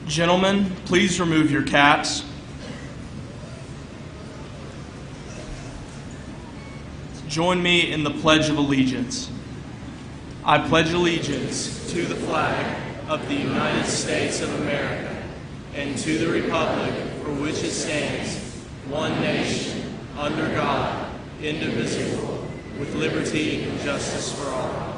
Gentlemen, please remove your caps. Join me in the Pledge of Allegiance. I pledge allegiance to the flag of the United States of America and to the republic for which it stands, one nation, under God, indivisible, with liberty and justice for all.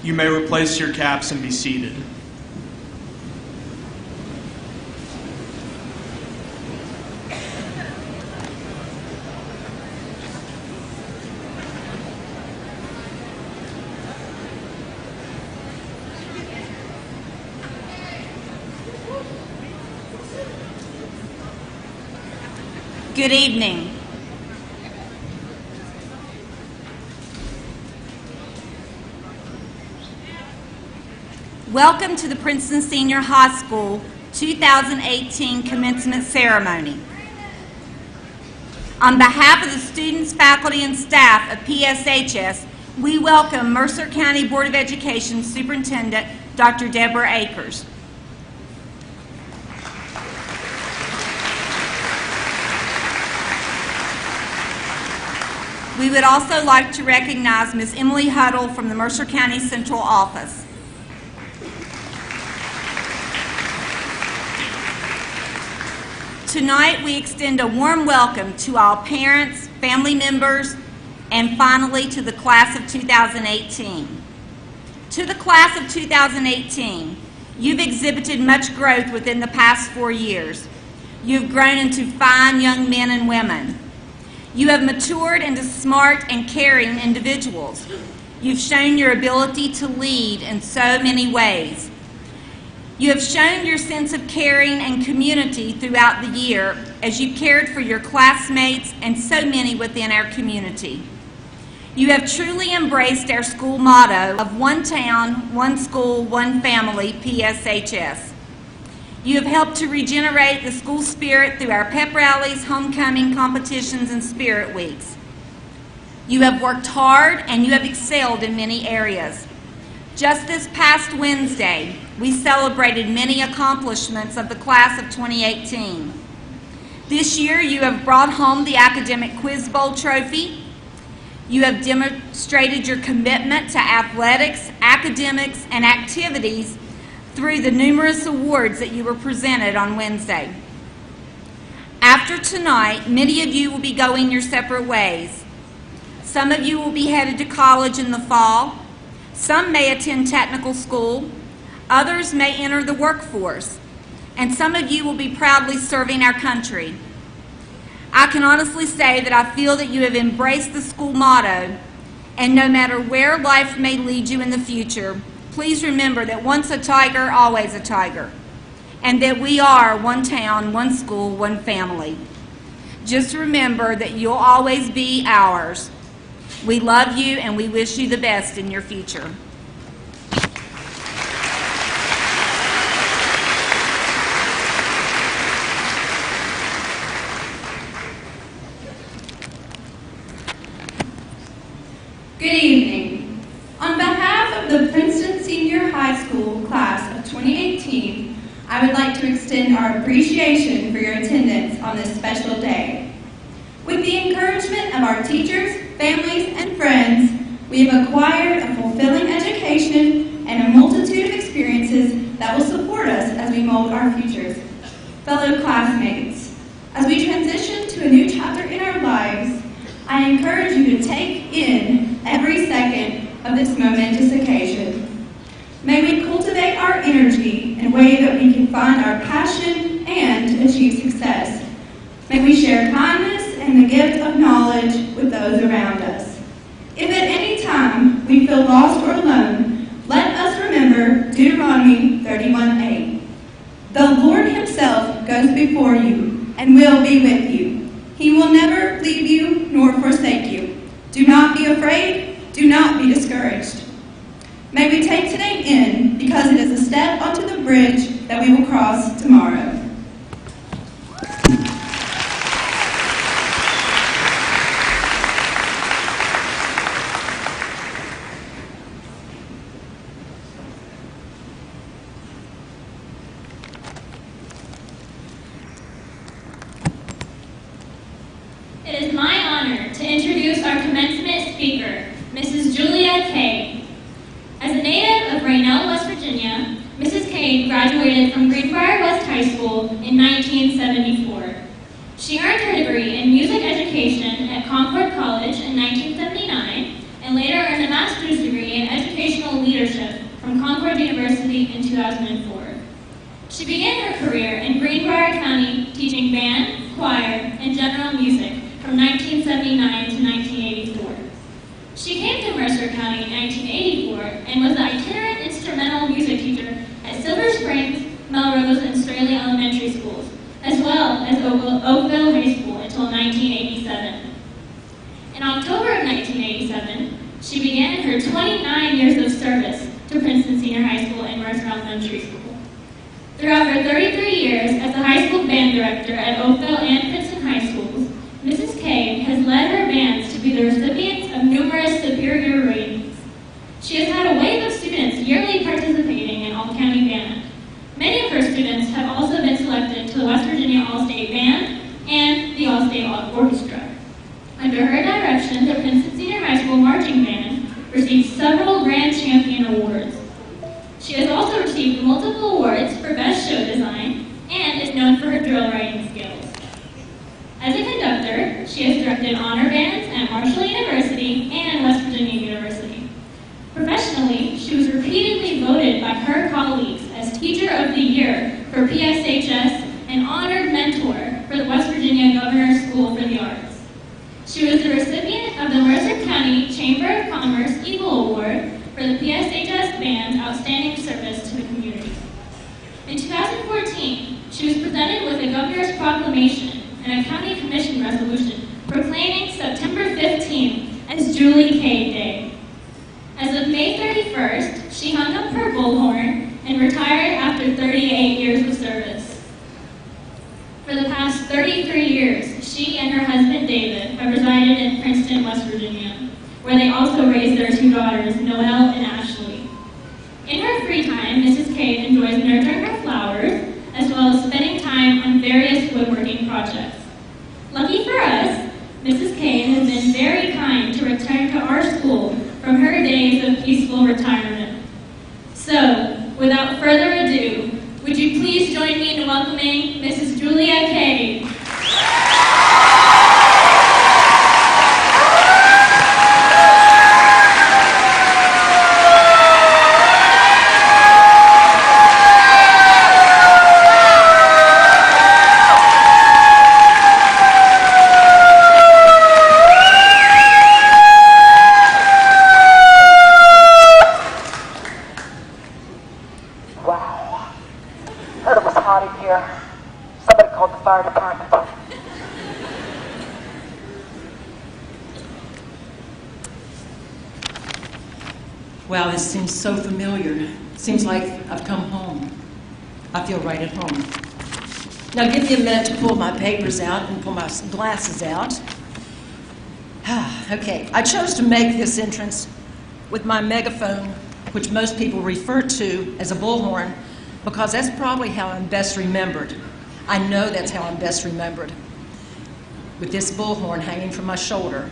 You may replace your caps and be seated. Good evening. Welcome to the Princeton Senior High School 2018 Commencement Ceremony. On behalf of the students, faculty, and staff of PSHS, we welcome Mercer County Board of Education Superintendent Dr. Deborah Akers. We would also like to recognize Ms. Emily Huddle from the Mercer County Central Office. Tonight, we extend a warm welcome to all parents, family members, and finally to the class of 2018. To the class of 2018, you've exhibited much growth within the past 4 years. You've grown into fine young men and women. You have matured into smart and caring individuals. You've shown your ability to lead in so many ways. You have shown your sense of caring and community throughout the year as you cared for your classmates and so many within our community. You have truly embraced our school motto of one town, one school, one family, PSHS. You have helped to regenerate the school spirit through our pep rallies, homecoming competitions, and spirit weeks. You have worked hard and you have excelled in many areas. Just this past Wednesday, we celebrated many accomplishments of the class of 2018. This year, you have brought home the Academic Quiz Bowl trophy. You have demonstrated your commitment to athletics, academics, and activities through the numerous awards that you were presented on Wednesday. After tonight, many of you will be going your separate ways. Some of you will be headed to college in the fall. Some may attend technical school. Others may enter the workforce. And some of you will be proudly serving our country. I can honestly say that I feel that you have embraced the school motto, and no matter where life may lead you in the future, please remember that once a tiger, always a tiger, and that we are one town, one school, one family. Just remember that you'll always be ours. We love you and we wish you the best in your future. Good evening. On behalf of the Princeton Senior High School class of 2018, I would like to extend our appreciation for your attendance on this special day. With the encouragement of our teachers, families, and friends, we have acquired a fulfilling education and a multitude of experiences that will support us as we mold our futures. Fellow classmates, as we transition to a new chapter in our lives, I encourage you to take in every second of this momentous occasion. May we cultivate our energy in a way that we can find our passion and achieve success. May we share kindness and the gift of knowledge with those around us. If at any time we feel lost or alone, let us remember Deuteronomy 31:8. The Lord himself goes before you and will be with you. He will never leave you nor forsake you. Do not be afraid. Do not be discouraged. May we take today in, because it is a step onto the bridge that we will cross tomorrow. It is my honor to introduce our commencement speaker, Mrs. Julia Kay. As a native of Raynell, West Virginia, Mrs. Kay graduated from Greenbrier West High School in 1974. She earned her degree in music education at Concord College in 1979 and later earned a master's degree in educational leadership from Concord University in 2004. She began her career in Greenbrier County teaching band, choir, and general music from 1979 to 1984. She came to Mercer County in 1984 and was the itinerant instrumental music teacher at Silver Springs, Melrose, and Straley Elementary Schools, as well as Oakville High School until 1987. In October of 1987, she began her 29 years of service to Princeton Senior High School and Mercer Elementary School. Throughout her 33 years as the high school band director at Oakville and Princeton High Schools, Mrs. Kay has led her bands to be the recipients of numerous superior ratings. She has had a wave of students yearly participating in All-County Band. Many of her students have also been selected to the West Virginia All-State Band and the All-State Orchestra. Under her direction, the Princeton Senior High School Marching Band received several Grand Champion Awards. She has also received multiple awards for Best Show Design and is known for her drill writing skills. As a conductor, she has directed honor bands at Marshall University and West Virginia University. Professionally, she was repeatedly voted by her colleagues as Teacher of the Year for PSHS and honored mentor for the West Virginia Governor's School for the Arts. She was the recipient of the Mercer County Chamber of Commerce Eagle Award for the PSHS Band's outstanding service to the community. In 2014, she was presented with a Governor's Proclamation and a County Commission resolution proclaiming September 15th as Julie Kay Day. As of May 31st, she hung up her bullhorn and retired after 38 years of service. For the past 33 years, she and her husband David have resided in Princeton, West Virginia, where they also raised their two daughters, Noelle and Ashley. In her free time, Mrs. Kay enjoys nurturing her flowers, as well as spending time on various woodworking projects. Lucky for us, Mrs. Kay has been very kind to return to our school from her days of peaceful retirement. So, without further ado, would you please join me in welcoming Mrs. Julia Kay. Fire department. Wow, this seems so familiar. Seems like I've come home. I feel right at home. Now give me a minute to pull my papers out and pull my glasses out. Okay, I chose to make this entrance with my megaphone, which most people refer to as a bullhorn, because that's probably how I'm best remembered. I know that's how I'm best remembered, with this bullhorn hanging from my shoulder.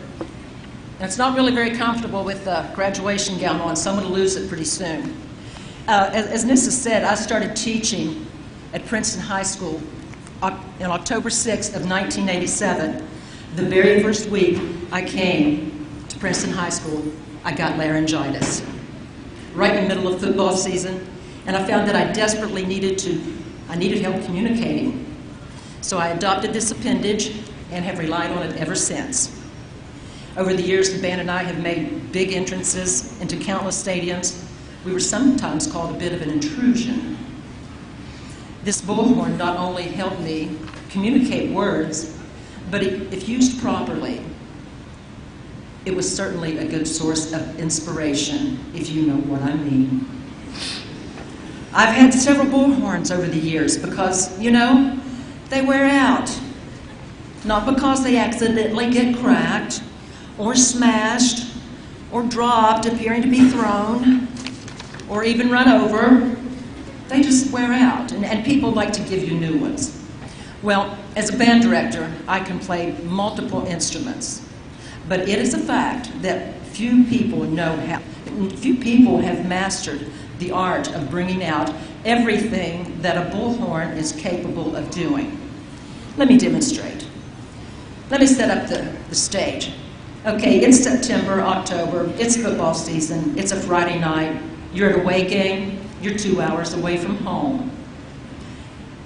And it's not really very comfortable with the graduation gown on, so I'm going to lose it pretty soon. As Nissa said, I started teaching at Princeton High School on October 6th of 1987. The very first week I came to Princeton High School, I got laryngitis. Right in the middle of football season, and I found that I desperately needed help communicating. So I adopted this appendage and have relied on it ever since. Over the years, the band and I have made big entrances into countless stadiums. We were sometimes called a bit of an intrusion. This bullhorn not only helped me communicate words, but if used properly, it was certainly a good source of inspiration, if you know what I mean. I've had several bullhorns over the years because, you know, they wear out. Not because they accidentally get cracked, or smashed, or dropped, appearing to be thrown, or even run over. They just wear out, and people like to give you new ones. Well, as a band director, I can play multiple instruments, but it is a fact that few people have mastered the art of bringing out everything that a bullhorn is capable of doing. Let me demonstrate. Let me set up the stage. Okay, it's September, October, it's football season, it's a Friday night, you're at a away game, you're 2 hours away from home.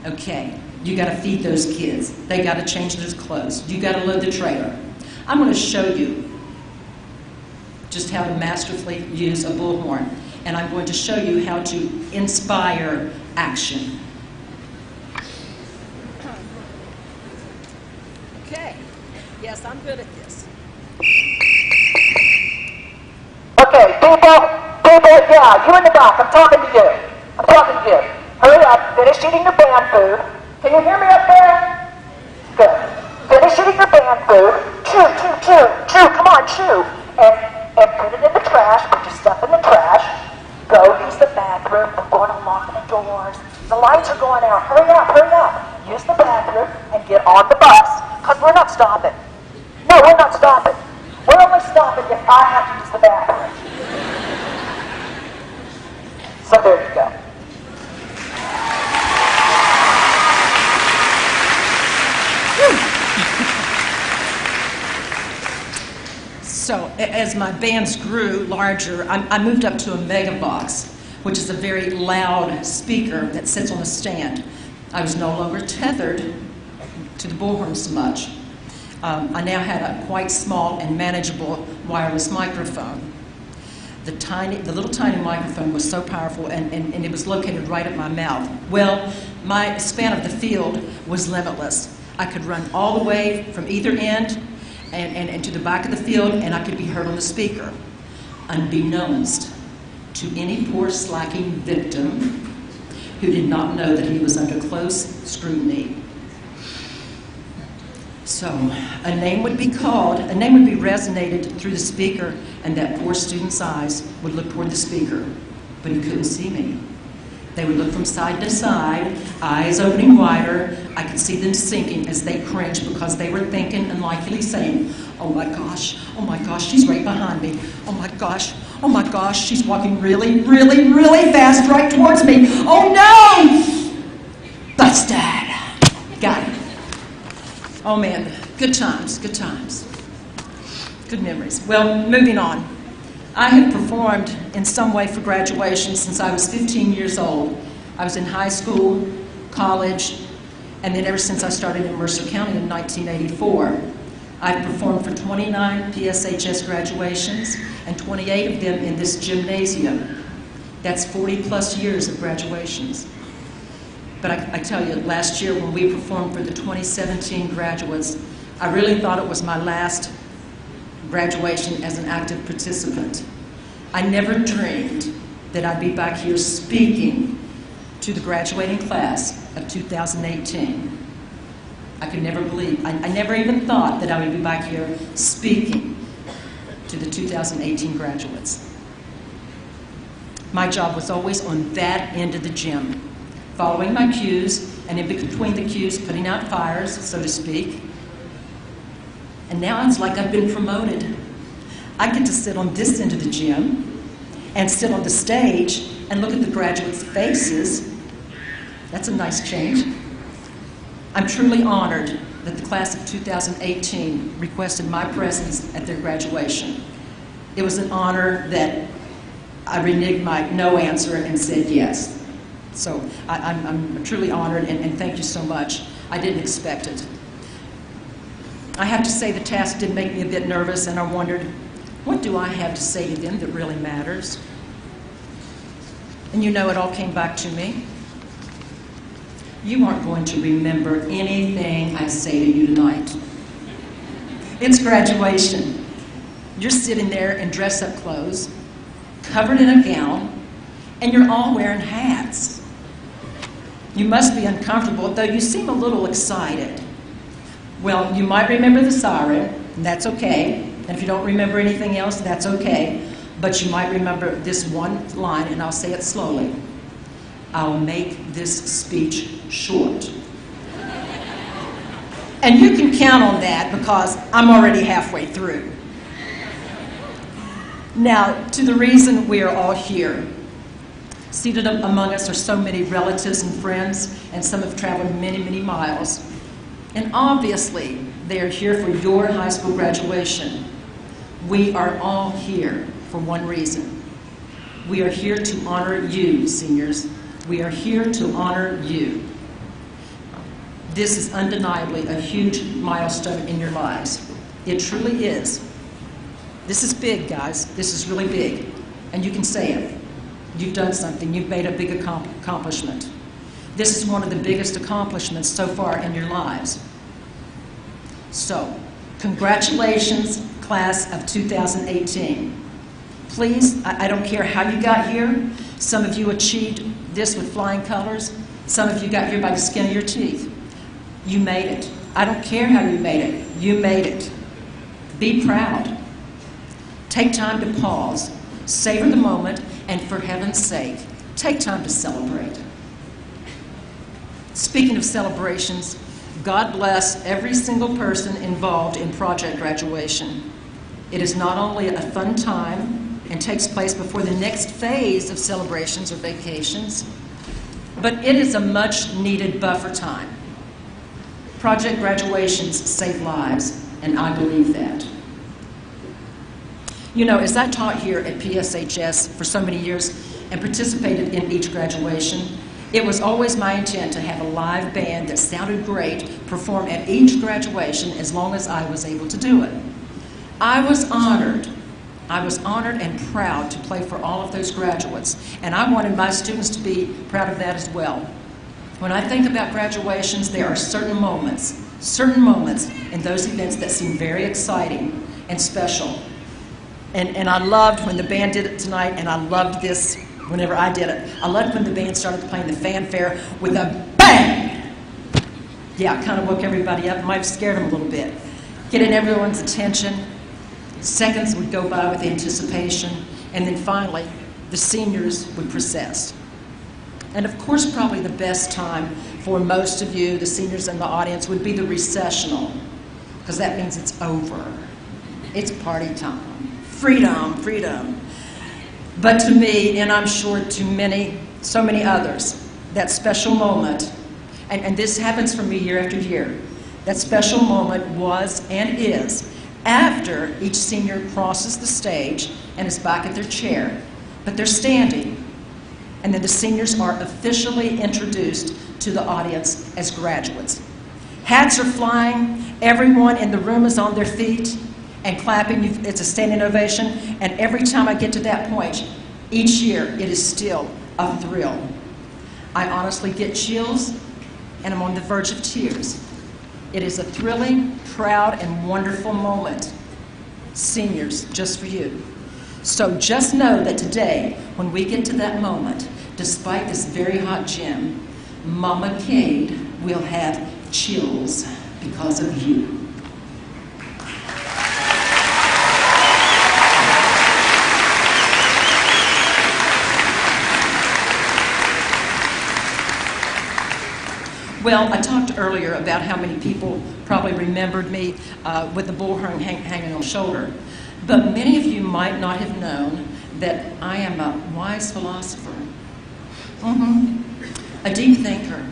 Okay, you gotta feed those kids, they gotta change their clothes, you gotta load the trailer. I'm gonna show you just how to masterfully use a bullhorn, and I'm going to show you how to inspire action. Okay, yes, I'm good at this. Okay, people, yeah, you in the back, I'm talking to you. Hurry up, finish eating your band food. Can you hear me up there? Good. Finish eating your band food. Chew, come on, chew. And put it in the trash, put your stuff in the trash. Go use the bathroom, I'm going to lock the doors. The lights are going out, hurry up. Use the bathroom and get on the bus, because we're not stopping. No, we're not stopping. We're only stopping if I have to use the bathroom. So there you go. So as my bands grew larger, I moved up to a mega box, which is a very loud speaker that sits on a stand. I was no longer tethered to the bullhorn so much. I now had a quite small and manageable wireless microphone. The little tiny microphone was so powerful, and it was located right at my mouth. Well, my span of the field was limitless. I could run all the way from either end and to the back of the field, and I could be heard on the speaker, unbeknownst to any poor slacking victim who did not know that he was under close scrutiny. So a name would be resonated through the speaker, and that poor student's eyes would look toward the speaker, but he couldn't see me. They would look from side to side, eyes opening wider. I could see them sinking as they cringed because they were thinking and likely saying, oh my gosh, she's right behind me. Oh my gosh, she's walking really, really, really fast right towards me. Oh no! Busted. Got it. Oh man, good times. Good memories. Well, moving on. I have performed in some way for graduation since I was 15 years old. I was in high school, college, and then ever since I started in Mercer County in 1984. I've performed for 29 PSHS graduations and 28 of them in this gymnasium. That's 40 plus years of graduations. But I tell you, last year when we performed for the 2017 graduates, I really thought it was my last graduation as an active participant. I never dreamed that I'd be back here speaking to the graduating class of 2018. I could never believe, I never even thought that I would be back here speaking to the 2018 graduates. My job was always on that end of the gym, following my cues, and in between the cues, putting out fires, so to speak. And now it's like I've been promoted. I get to sit on this end of the gym and sit on the stage and look at the graduates' faces. That's a nice change. I'm truly honored that the class of 2018 requested my presence at their graduation. It was an honor that I reneged my no answer and said yes. So I'm truly honored, and thank you so much. I didn't expect it. I have to say the task did make me a bit nervous, and I wondered, what do I have to say to them that really matters? And you know, it all came back to me. You aren't going to remember anything I say to you tonight. It's graduation. You're sitting there in dress-up clothes, covered in a gown, and you're all wearing hats. You must be uncomfortable, though you seem a little excited. Well, you might remember the siren, and that's okay. And if you don't remember anything else, that's okay. But you might remember this one line, and I'll say it slowly. I'll make this speech short. And you can count on that because I'm already halfway through. Now, to the reason we are all here. Seated among us are so many relatives and friends, and some have traveled many, many miles. And obviously, they are here for your high school graduation. We are all here for one reason. We are here to honor you, seniors. We are here to honor you. This is undeniably a huge milestone in your lives. It truly is. This is big, guys. This is really big. And you can say it. You've done something. You've made a big accomplishment. This is one of the biggest accomplishments so far in your lives. So, congratulations, class of 2018. Please, I don't care how you got here. Some of you achieved this with flying colors. Some of you got here by the skin of your teeth. You made it. I don't care how you made it. You made it. Be proud. Take time to pause, savor the moment, and for heaven's sake, take time to celebrate. Speaking of celebrations, God bless every single person involved in Project Graduation. It is not only a fun time and takes place before the next phase of celebrations or vacations, but it is a much-needed buffer time. Project Graduations save lives, and I believe that. You know, as I taught here at PSHS for so many years and participated in each graduation, it was always my intent to have a live band that sounded great perform at each graduation as long as I was able to do it. I was honored and proud to play for all of those graduates, and I wanted my students to be proud of that as well. When I think about graduations, there are certain moments in those events that seem very exciting and special. And I loved when the band did it tonight, and I loved this whenever I did it. I loved when the band started playing the fanfare with a bang! Yeah, it kind of woke everybody up. It might have scared them a little bit. Getting everyone's attention. Seconds would go by with anticipation, and then finally, the seniors would process. And of course, probably the best time for most of you, the seniors in the audience, would be the recessional, because that means it's over. It's party time. Freedom, freedom. But to me, and I'm sure to many, so many others, that special moment, and this happens for me year after year, that special moment was and is after each senior crosses the stage and is back at their chair, but they're standing, and then the seniors are officially introduced to the audience as graduates. Hats are flying, everyone in the room is on their feet, and clapping. It's a standing ovation, and every time I get to that point, each year, it is still a thrill. I honestly get chills, and I'm on the verge of tears. It is a thrilling, proud, and wonderful moment. Seniors, just for you. So just know that today, when we get to that moment, despite this very hot gym, Mama Cade will have chills because of you. Well, I talked earlier about how many people probably remembered me with the bullhorn hanging on the shoulder. But many of you might not have known that I am a wise philosopher. A deep thinker.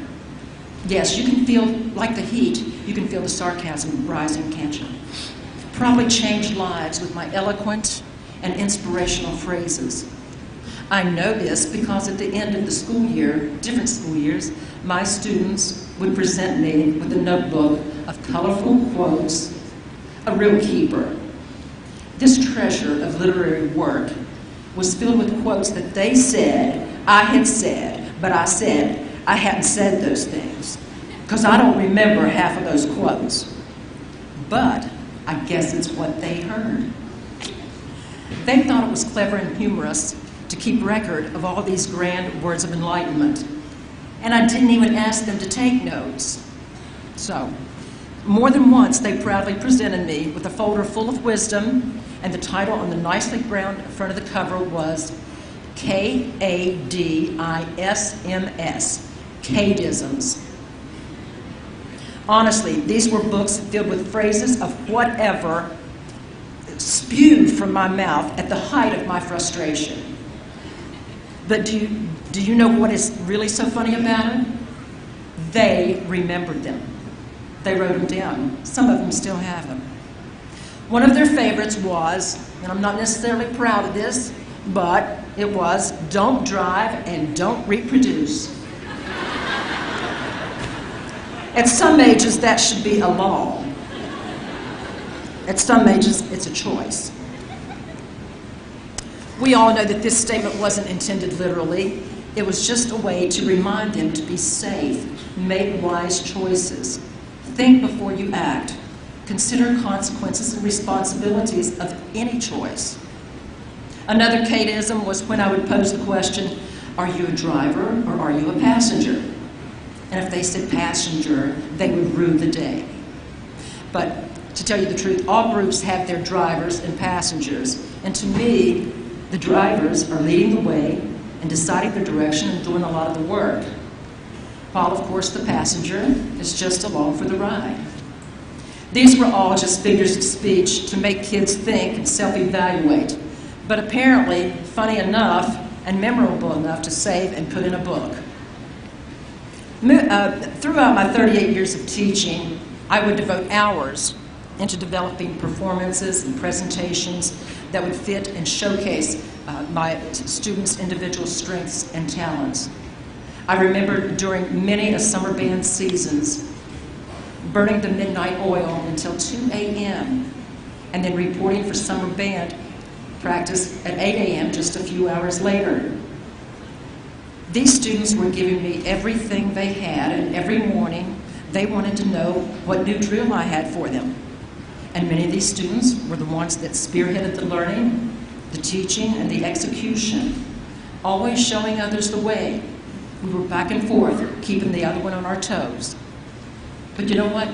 Yes, you can feel, like the heat, you can feel the sarcasm rising, can't you? Probably changed lives with my eloquent and inspirational phrases. I know this because at the end of the school year, different school years, my students would present me with a notebook of colorful quotes, a real keeper. This treasure of literary work was filled with quotes that they said, I had said, but I said, I hadn't said those things, because I don't remember half of those quotes. But I guess it's what they heard. They thought it was clever and humorous to keep record of all these grand words of enlightenment. And I didn't even ask them to take notes. So, more than once, they proudly presented me with a folder full of wisdom, and the title on the nicely browned front of the cover was Kadisms, Cadeisms. Honestly, these were books filled with phrases of whatever spewed from my mouth at the height of my frustration. But do you know what is really so funny about it? They remembered them. They wrote them down. Some of them still have them. One of their favorites was, and I'm not necessarily proud of this, but it was, don't drive and don't reproduce. At some ages, that should be a law. At some ages, it's a choice. We all know that this statement wasn't intended literally. It was just a way to remind them to be safe, make wise choices, think before you act, consider consequences and responsibilities of any choice. Another Cadeism was when I would pose the question, are you a driver or are you a passenger? And if they said passenger, they would rue the day. But to tell you the truth, all groups have their drivers and passengers. And to me, the drivers are leading the way and deciding the direction and doing a lot of the work, while, of course, the passenger is just along for the ride. These were all just figures of speech to make kids think and self-evaluate, but apparently funny enough and memorable enough to save and put in a book. Throughout my 38 years of teaching, I would devote hours into developing performances and presentations that would fit and showcase my students' individual strengths and talents. I remember during many a summer band seasons, burning the midnight oil until 2 a.m. and then reporting for summer band practice at 8 a.m. just a few hours later. These students were giving me everything they had, and every morning they wanted to know what new drill I had for them. And many of these students were the ones that spearheaded the learning, the teaching, and the execution, always showing others the way. We were back and forth, keeping the other one on our toes. But you know what?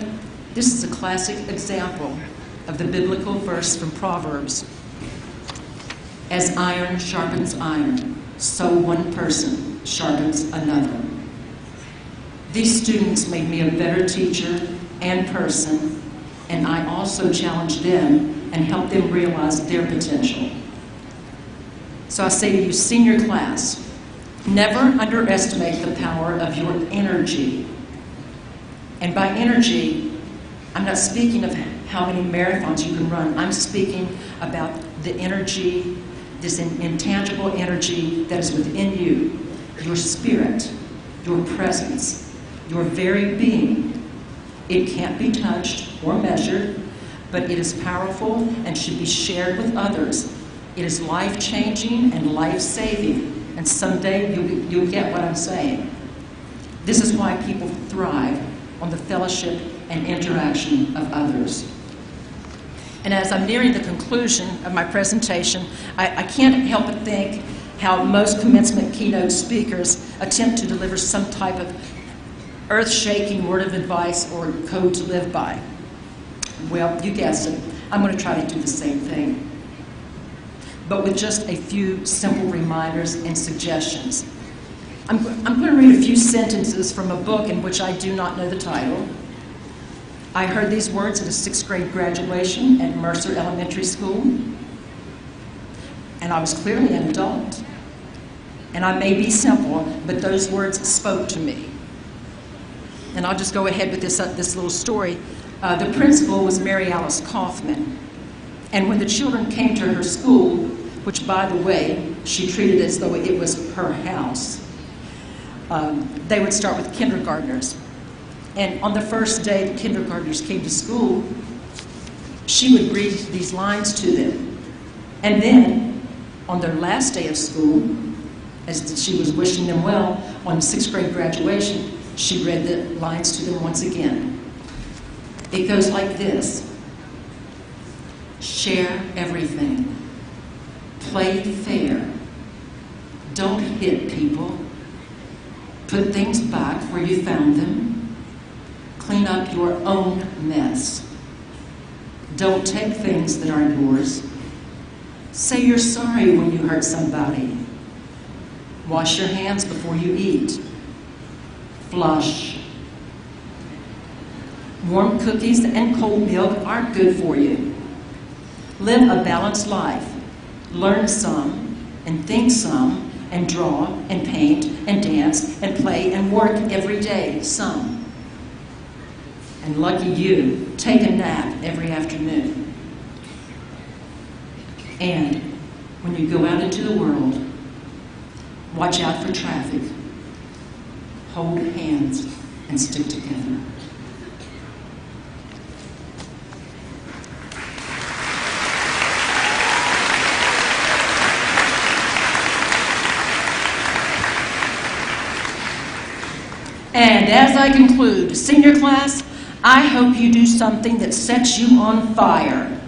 This is a classic example of the biblical verse from Proverbs. As iron sharpens iron, so one person sharpens another. These students made me a better teacher and person, and I also challenged them and helped them realize their potential. So I say to you, senior class, never underestimate the power of your energy. And by energy, I'm not speaking of how many marathons you can run. I'm speaking about the energy, this intangible energy that is within you, your spirit, your presence, your very being. It can't be touched or measured, but it is powerful and should be shared with others. It is life-changing and life-saving, and someday you'll get what I'm saying. This is why people thrive on the fellowship and interaction of others. And as I'm nearing the conclusion of my presentation, I can't help but think how most commencement keynote speakers attempt to deliver some type of earth-shaking word of advice or code to live by. Well, you guessed it. I'm going to try to do the same thing, but with just a few simple reminders and suggestions. I'm going to read a few sentences from a book in which I do not know the title. I heard these words at a 6th grade graduation at Mercer Elementary School, and I was clearly an adult. And I may be simple, but those words spoke to me. And I'll just go ahead with this little story. The principal was Mary Alice Kaufman. And when the children came to her school, which, by the way, she treated as though it was her house, they would start with kindergartners. And on the first day the kindergartners came to school, she would read these lines to them. And then, on their last day of school, as she was wishing them well on 6th grade graduation, she read the lines to them once again. It goes like this: share everything, play fair, don't hit people, put things back where you found them, clean up your own mess, don't take things that aren't yours, say you're sorry when you hurt somebody, wash your hands before you eat, flush. Warm cookies and cold milk aren't good for you. Live a balanced life. Learn some, and think some, and draw, and paint, and dance, and play, and work every day, some. And lucky you, take a nap every afternoon. And when you go out into the world, watch out for traffic. Hold hands and stick together. And as I conclude, senior class, I hope you do something that sets you on fire.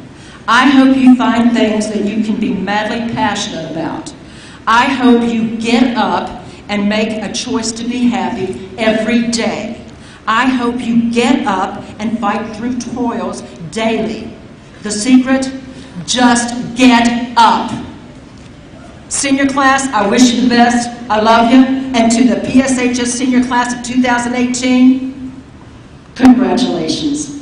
I hope you find things that you can be madly passionate about. I hope you get up and make a choice to be happy every day. I hope you get up and fight through toils daily. The secret? Just get up. Senior class, I wish you the best. I love you. And to the PSHS senior class of 2018, congratulations.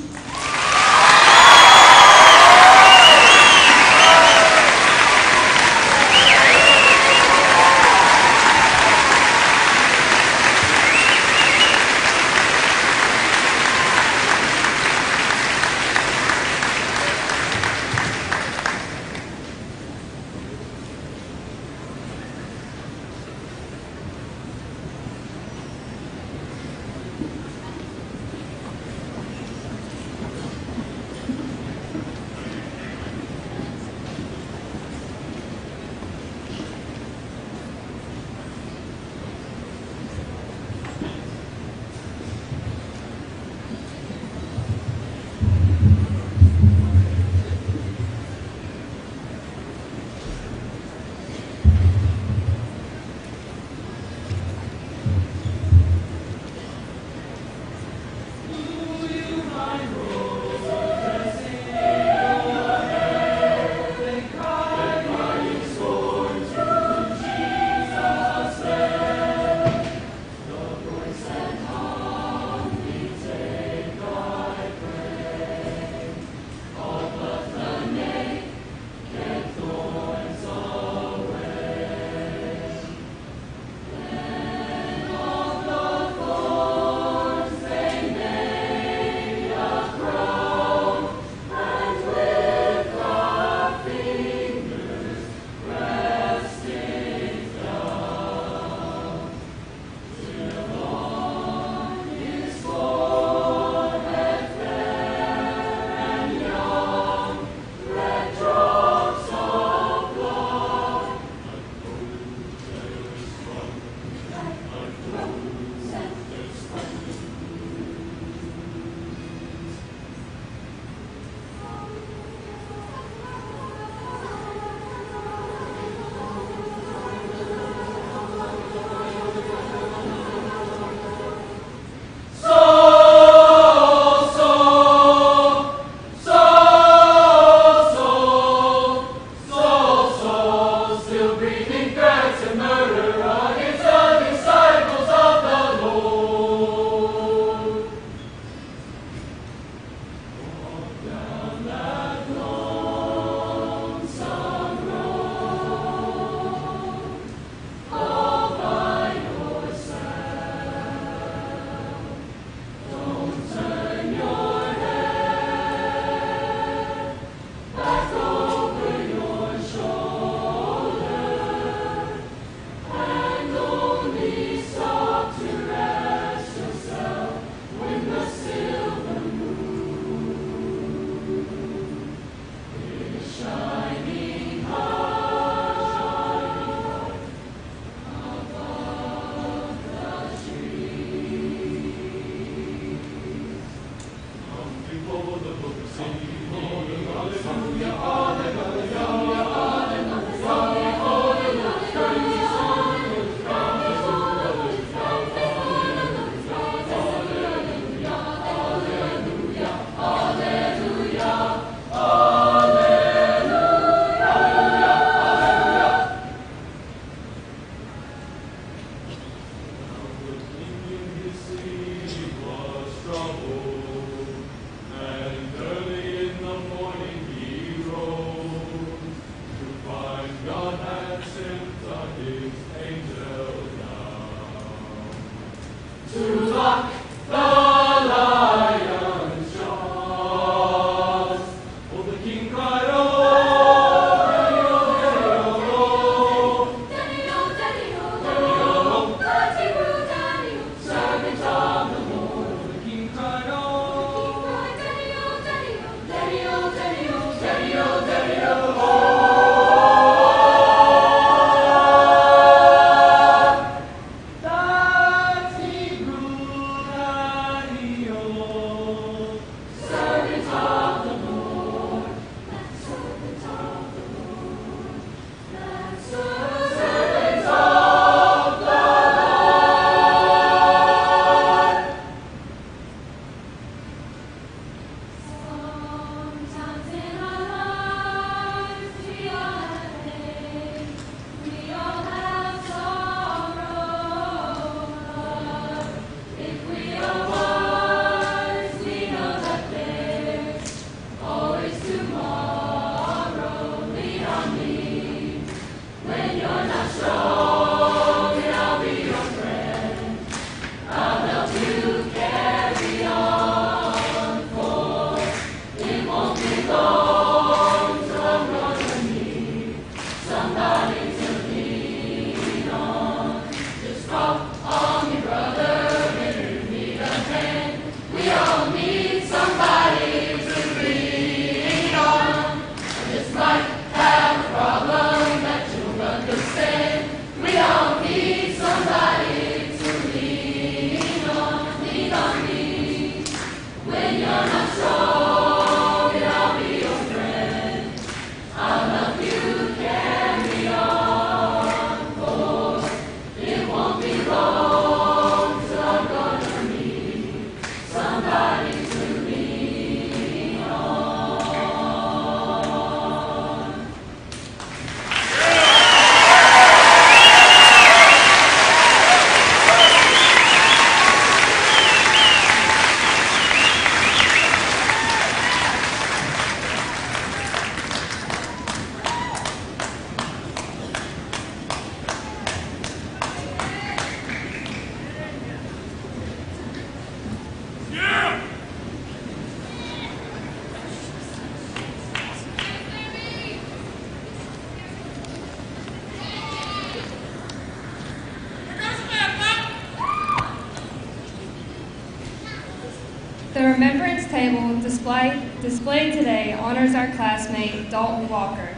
The remembrance table displayed today honors our classmate, Dalton Walker.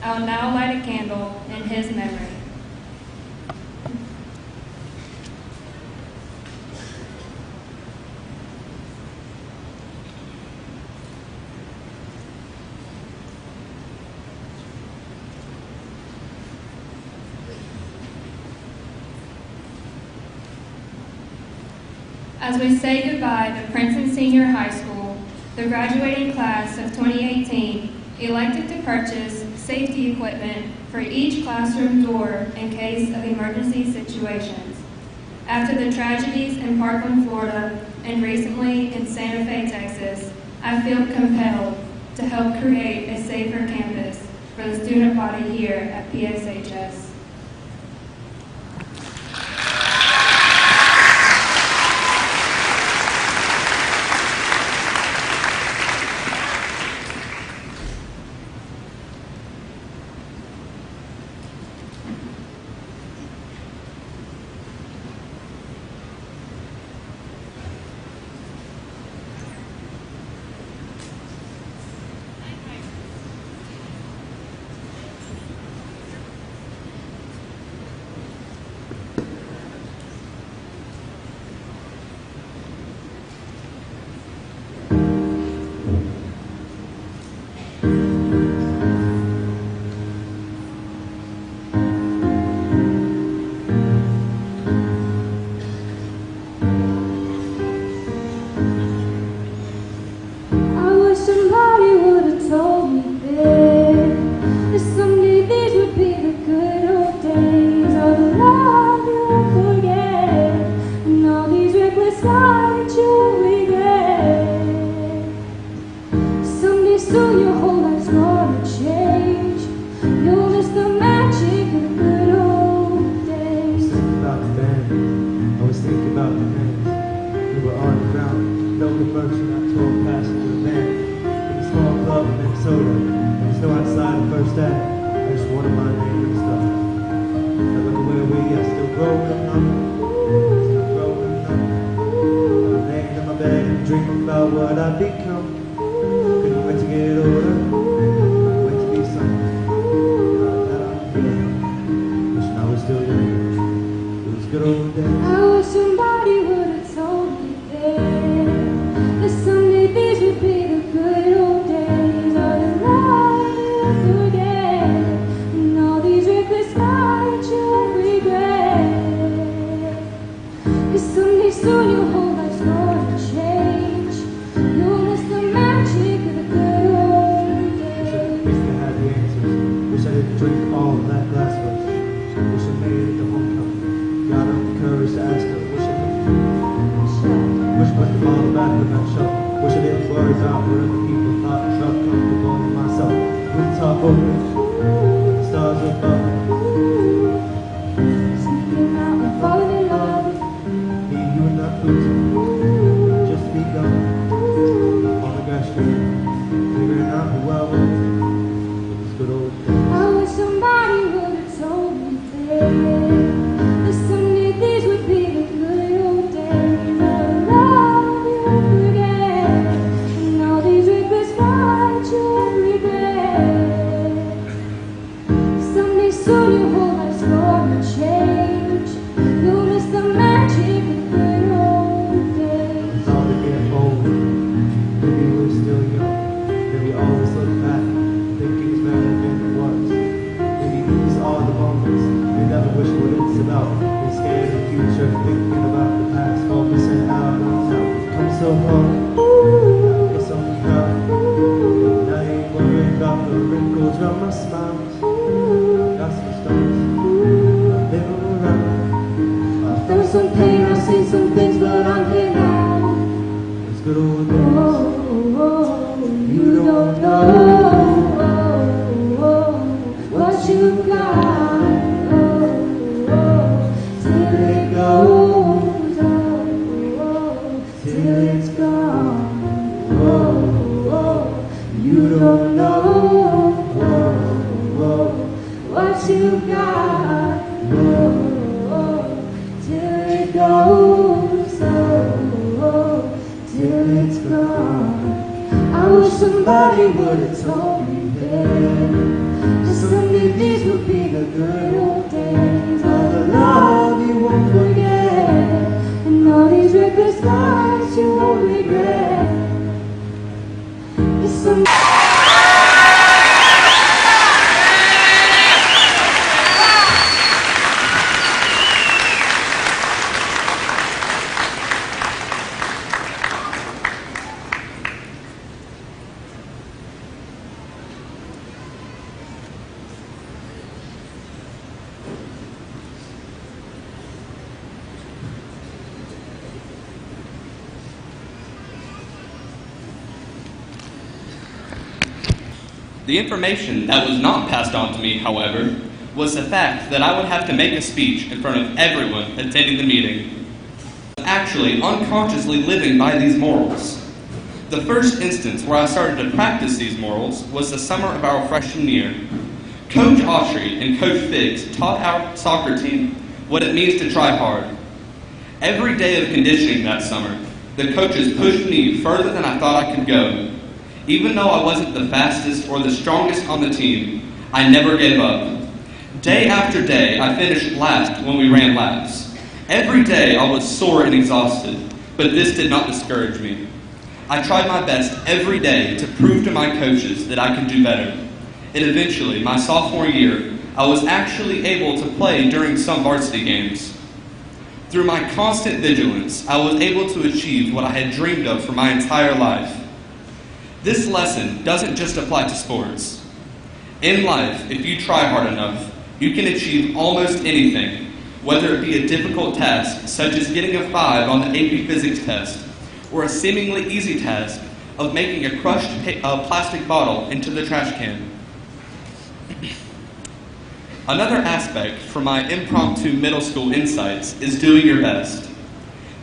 I will now light a candle in his memory. As we say goodbye to Princeton Senior High School, the graduating class of 2018 elected to purchase safety equipment for each classroom door in case of emergency situations. After the tragedies in Parkland, Florida, and recently in Santa Fe, Texas, I feel compelled to help create a safer campus for the student body here at PSHS. soon your whole life's gonna change. You'll miss the magic of the good old days. About the band, I was thinking about the man. We were on the ground, no commercial, not 12 passenger van. In a small club in Minnesota, there's no outside the first act. I just wanted my name and stuff. Now look at where we are, still growing up. Still growing up. I'm laying in my bed and dreaming about what I'd become. Couldn't wait to get older. Couldn't wait to be something. That I'm here. Wishing I was still young. It was good old days. I wish somebody would have told me then that someday these would be the good old days. All the love you'll forget, and all these reckless nights you'll regret. 'Cause someday soon your whole life's gonna change. You'll miss the magic of the good old days. Wish I had the answers. Wish I didn't drink all of that glass first. Wish I made it to homecoming. Got up the courage to ask her. Wish I put the bottle back in that shelf. Wish I didn't worry about what other people thought. Felt comfortable in myself. With the top open, the stars above. Sneaking out and falling in love. Me, you, and that cruising. Just begun. On the grass street, figuring out who I was. It was good old days. I wish somebody would have told me then that someday these would be the good old days. All the love you'll forget, and all these reckless nights you'll regret. Someday soon your whole life's gonna change. You'll miss the magic of the good old days. It's all to get older. Maybe we're still young. Maybe always look back, thinking it's better than it was. Maybe these are the moments we never wish what it's about. We're scared of the future, thinking about the past, focusing out on now. We've come so far, we're so proud. And I ain't worried about the wrinkles around my smiles. Got some stars, I'm living around. I've felt some pain, I've seen some things, but I'm here now. It's good old days. You don't know what you've got till it goes, till it's gone. You don't know what you've got till it goes, till it's gone. I wish somebody would have told me then that someday these would be the good old days. All the love you won't forget, and all these reckless nights you won't regret. 'Cause someday The information that was not passed on to me, however, was the fact that I would have to make a speech in front of everyone attending the meeting. Actually, unconsciously living by these morals. The first instance where I started to practice these morals was the summer of our freshman year. Coach Autry and Coach Biggs taught our soccer team what it means to try hard. Every day of conditioning that summer, the coaches pushed me further than I thought I could go. Even though I wasn't the fastest or the strongest on the team, I never gave up. Day after day, I finished last when we ran laps. Every day I was sore and exhausted, but this did not discourage me. I tried my best every day to prove to my coaches that I could do better. And eventually, my sophomore year, I was actually able to play during some varsity games. Through my constant vigilance, I was able to achieve what I had dreamed of for my entire life. This lesson doesn't just apply to sports. In life, if you try hard enough, you can achieve almost anything, whether it be a difficult task, such as getting a 5 on the AP Physics test, or a seemingly easy task, of making a crushed plastic bottle into the trash can. Another aspect from my impromptu middle school insights is doing your best.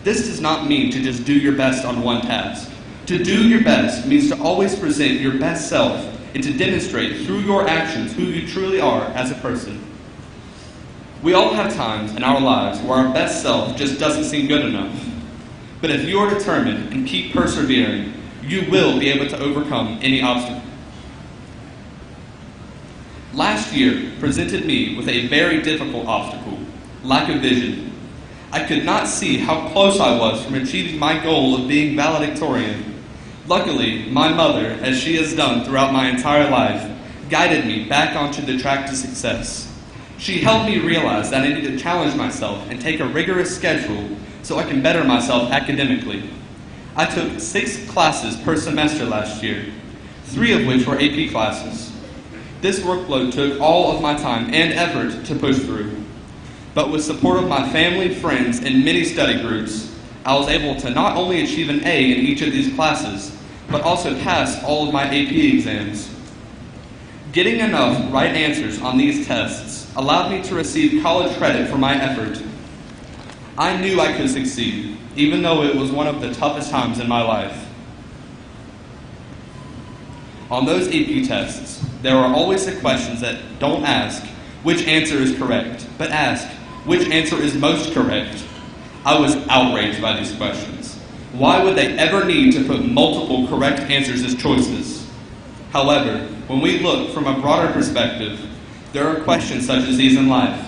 This does not mean to just do your best on one task. To do your best means to always present your best self and to demonstrate through your actions who you truly are as a person. We all have times in our lives where our best self just doesn't seem good enough. But if you are determined and keep persevering, you will be able to overcome any obstacle. Last year presented me with a very difficult obstacle, lack of vision. I could not see how close I was from achieving my goal of being valedictorian. Luckily, my mother, as she has done throughout my entire life, guided me back onto the track to success. She helped me realize that I need to challenge myself and take a rigorous schedule so I can better myself academically. I took 6 classes per semester last year, 3 of which were AP classes. This workload took all of my time and effort to push through. But with support of my family, friends, and many study groups, I was able to not only achieve an A in each of these classes, but also pass all of my AP exams. Getting enough right answers on these tests allowed me to receive college credit for my effort. I knew I could succeed, even though it was one of the toughest times in my life. On those AP tests, there are always the questions that don't ask which answer is correct, but ask which answer is most correct. I was outraged by these questions. Why would they ever need to put multiple correct answers as choices? However, when we look from a broader perspective, there are questions such as these in life.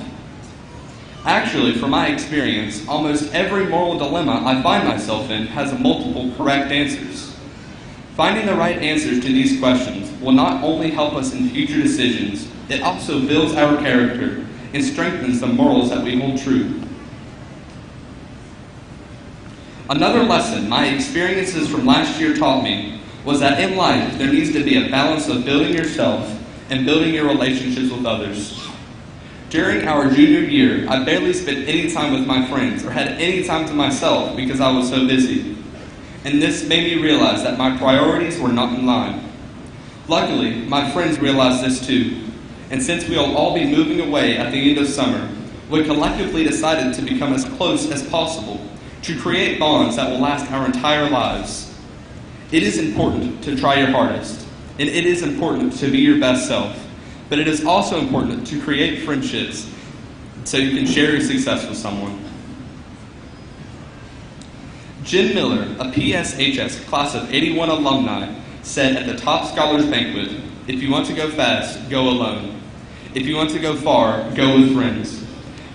Actually, from my experience, almost every moral dilemma I find myself in has multiple correct answers. Finding the right answers to these questions will not only help us in future decisions, it also builds our character and strengthens the morals that we hold true. Another lesson my experiences from last year taught me was that in life there needs to be a balance of building yourself and building your relationships with others. During our junior year, I barely spent any time with my friends or had any time to myself because I was so busy. And this made me realize that my priorities were not in line. Luckily, my friends realized this too, and since we'll all be moving away at the end of summer, we collectively decided to become as close as possible to create bonds that will last our entire lives. It is important to try your hardest, and it is important to be your best self, but it is also important to create friendships so you can share your success with someone. Jen Miller, a PSHS class of 81 alumni, said at the Top Scholars Banquet, "If you want to go fast, go alone. If you want to go far, go with friends."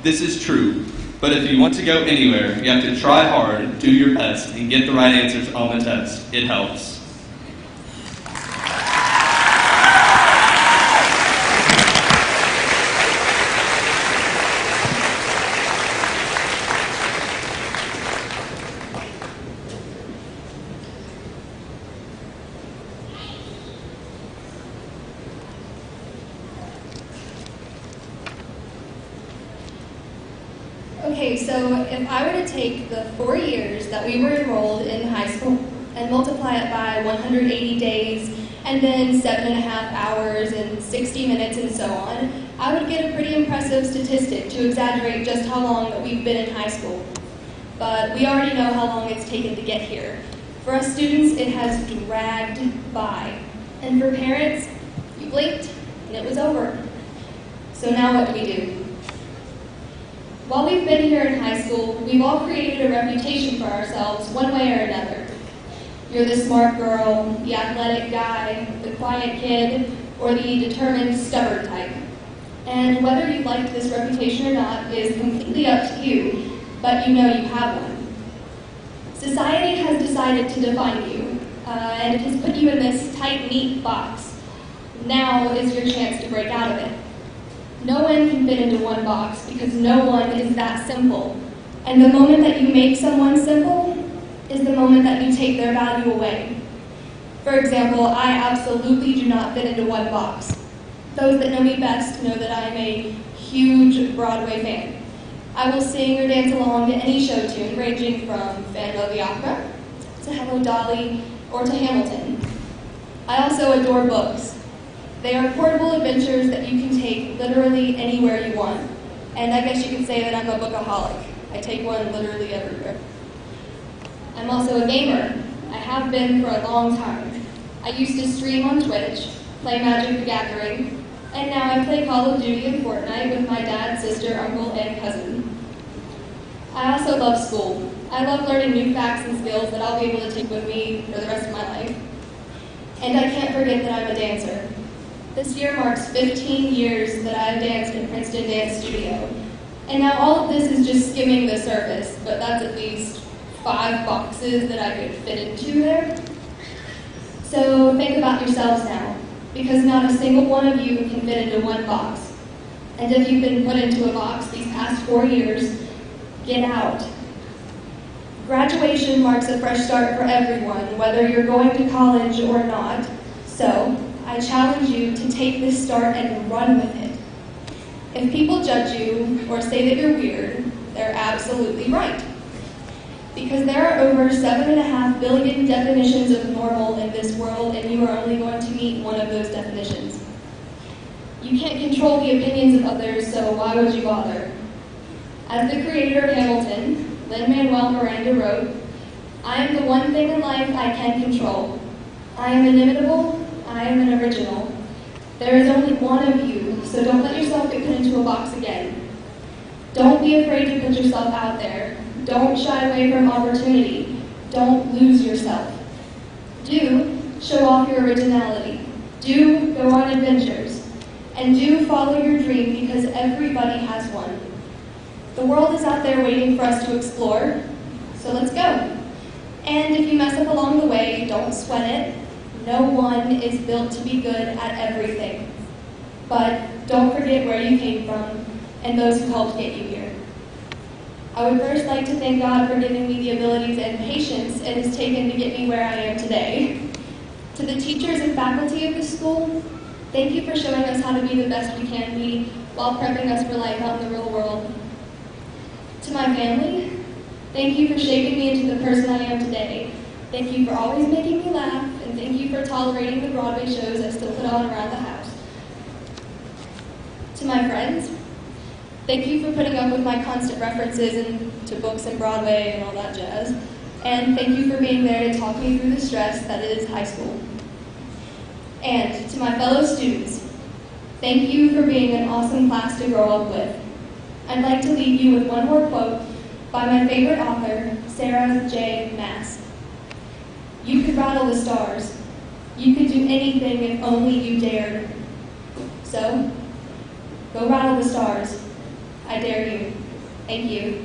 This is true, but if you want to go anywhere, you have to try hard, do your best, and get the right answers on the test. It helps. Okay, so if I were to take the 4 years that we were enrolled in high school and multiply it by 180 days and then 7.5 hours and 60 minutes and so on, I would get a pretty impressive statistic to exaggerate just how long that we've been in high school. But we already know how long it's taken to get here. For us students, it has dragged by. And for parents, you blinked and it was over. So now what do we do? While we've been here in high school, we've all created a reputation for ourselves one way or another. You're the smart girl, the athletic guy, the quiet kid, or the determined, stubborn type. And whether you like this reputation or not is completely up to you, but you know you have one. Society has decided to define you, and it has put you in this tight, neat box. Now is your chance to break out of it. No one can fit into one box because no one is that simple. And the moment that you make someone simple is the moment that you take their value away. For example, I absolutely do not fit into one box. Those that know me best know that I am a huge Broadway fan. I will sing or dance along to any show tune, ranging from Phantom of the Opera to Hello Dolly or to Hamilton. I also adore books. They are portable adventures that you can take literally anywhere you want. And I guess you could say that I'm a bookaholic. I take one literally everywhere. I'm also a gamer. I have been for a long time. I used to stream on Twitch, play Magic the Gathering, and now I play Call of Duty and Fortnite with my dad, sister, uncle, and cousin. I also love school. I love learning new facts and skills that I'll be able to take with me for the rest of my life. And I can't forget that I'm a dancer. This year marks 15 years that I've danced in Princeton Dance Studio. And now all of this is just skimming the surface, but that's at least 5 boxes that I could fit into there. So think about yourselves now, because not a single one of you can fit into one box. And if you've been put into a box these past 4 years, get out. Graduation marks a fresh start for everyone, whether you're going to college or not. So I challenge you to take this start and run with it. If people judge you or say that you're weird, they're absolutely right. Because there are over 7.5 billion definitions of normal in this world, and you are only going to meet one of those definitions. You can't control the opinions of others, so why would you bother? As the creator of Hamilton, Lin-Manuel Miranda wrote, "I am the one thing in life I can control. I am inimitable, I am an original. There is only one of you, so don't let yourself get put into a box again. Don't be afraid to put yourself out there. Don't shy away from opportunity. Don't lose yourself. Do show off your originality. Do go on adventures. And do follow your dream, because everybody has one. The world is out there waiting for us to explore, so let's go. And if you mess up along the way, don't sweat it. No one is built to be good at everything. But don't forget where you came from and those who helped get you here. I would first like to thank God for giving me the abilities and patience it has taken to get me where I am today. To the teachers and faculty of this school, thank you for showing us how to be the best we can be while prepping us for life out in the real world. To my family, thank you for shaping me into the person I am today. Thank you for always making me laugh, and thank you for tolerating the Broadway shows I still put on around the house. To my friends, thank you for putting up with my constant references to books and Broadway and all that jazz. And thank you for being there to talk me through the stress that is high school. And to my fellow students, thank you for being an awesome class to grow up with. I'd like to leave you with one more quote by my favorite author, Sarah J. Maas. "You could rattle the stars. You could do anything if only you dared. So, go rattle the stars. I dare you." Thank you.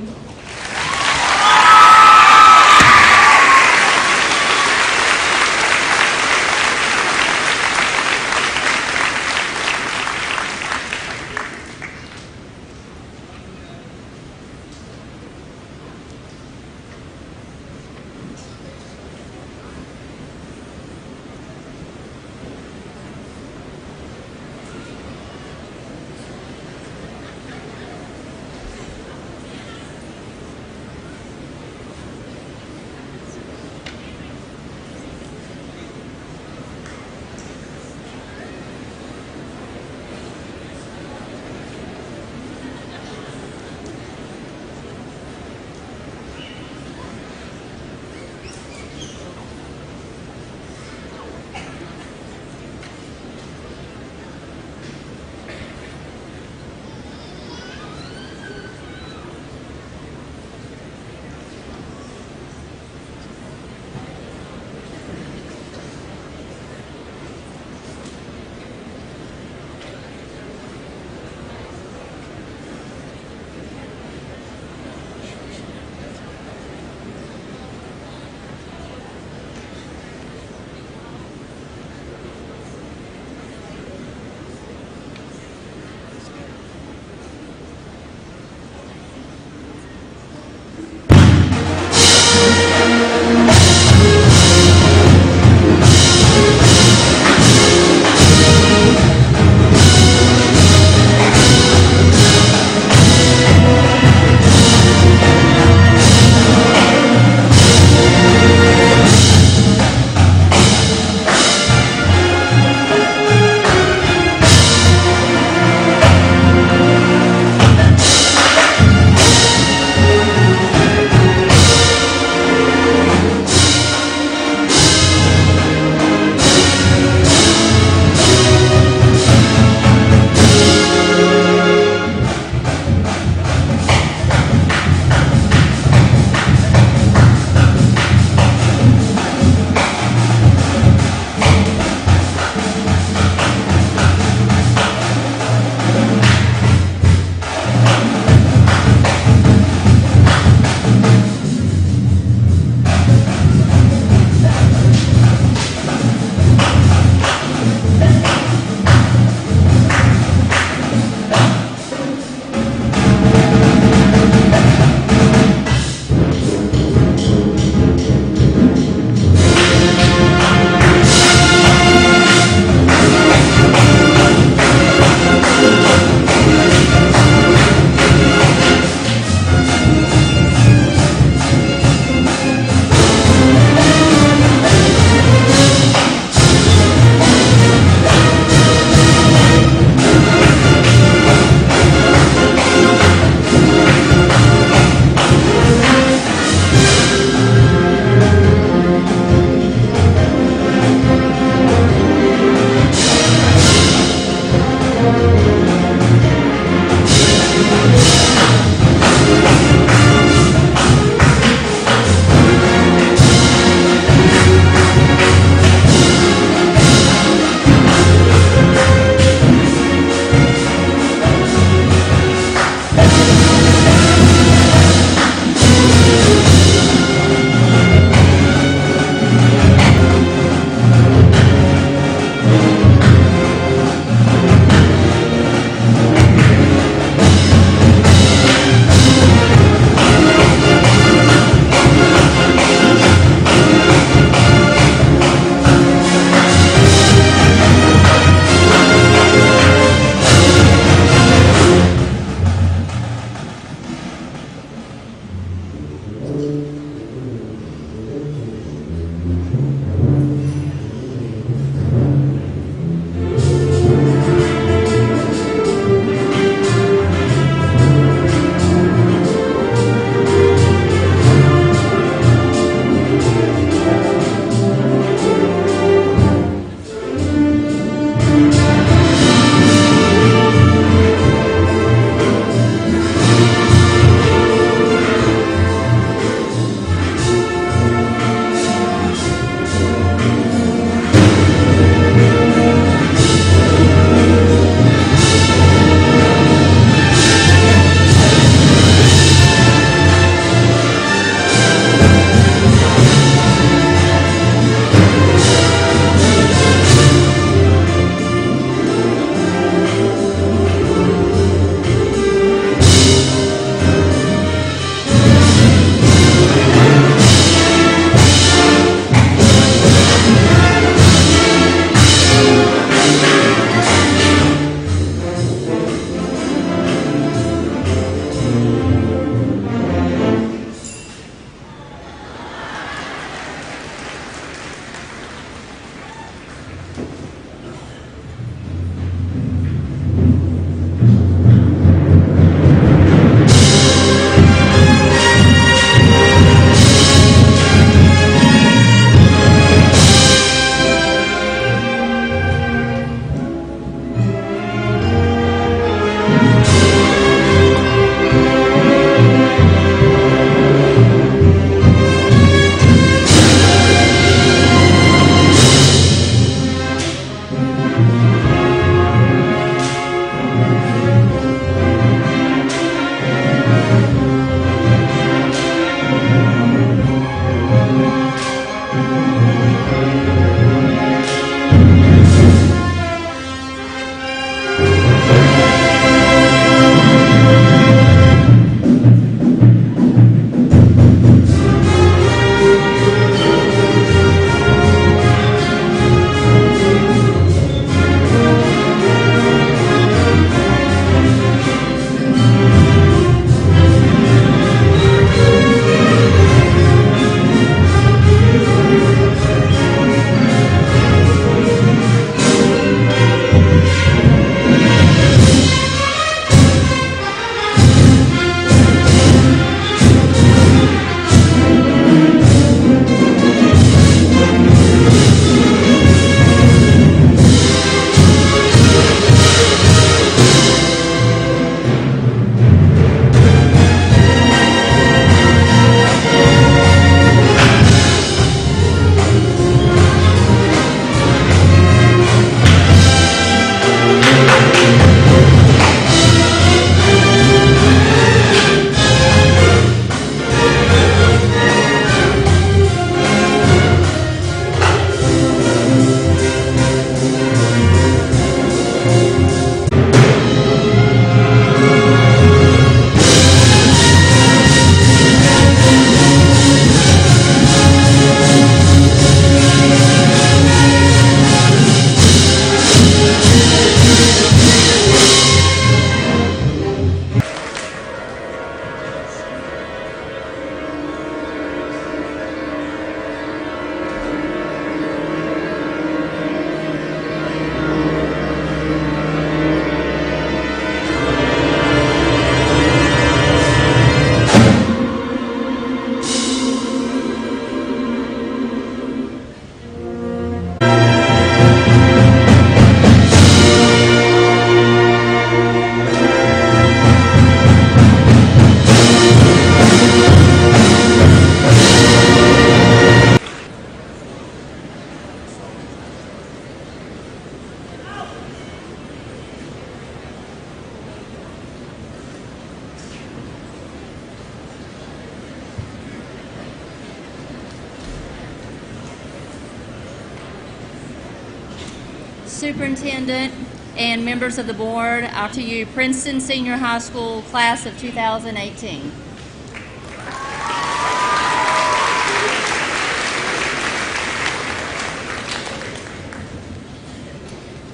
Superintendent, and members of the board, to you, Princeton Senior High School class of 2018.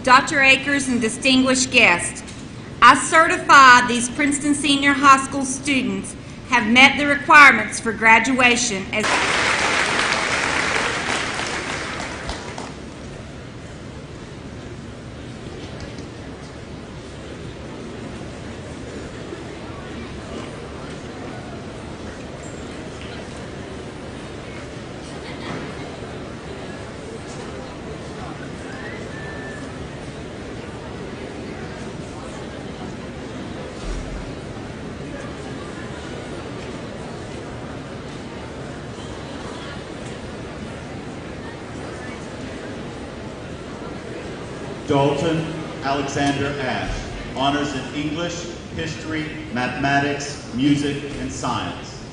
Dr. Akers and distinguished guests, I certify these Princeton Senior High School students have met the requirements for graduation as Dalton Alexander Ash, honors in English, history, mathematics, music, and science.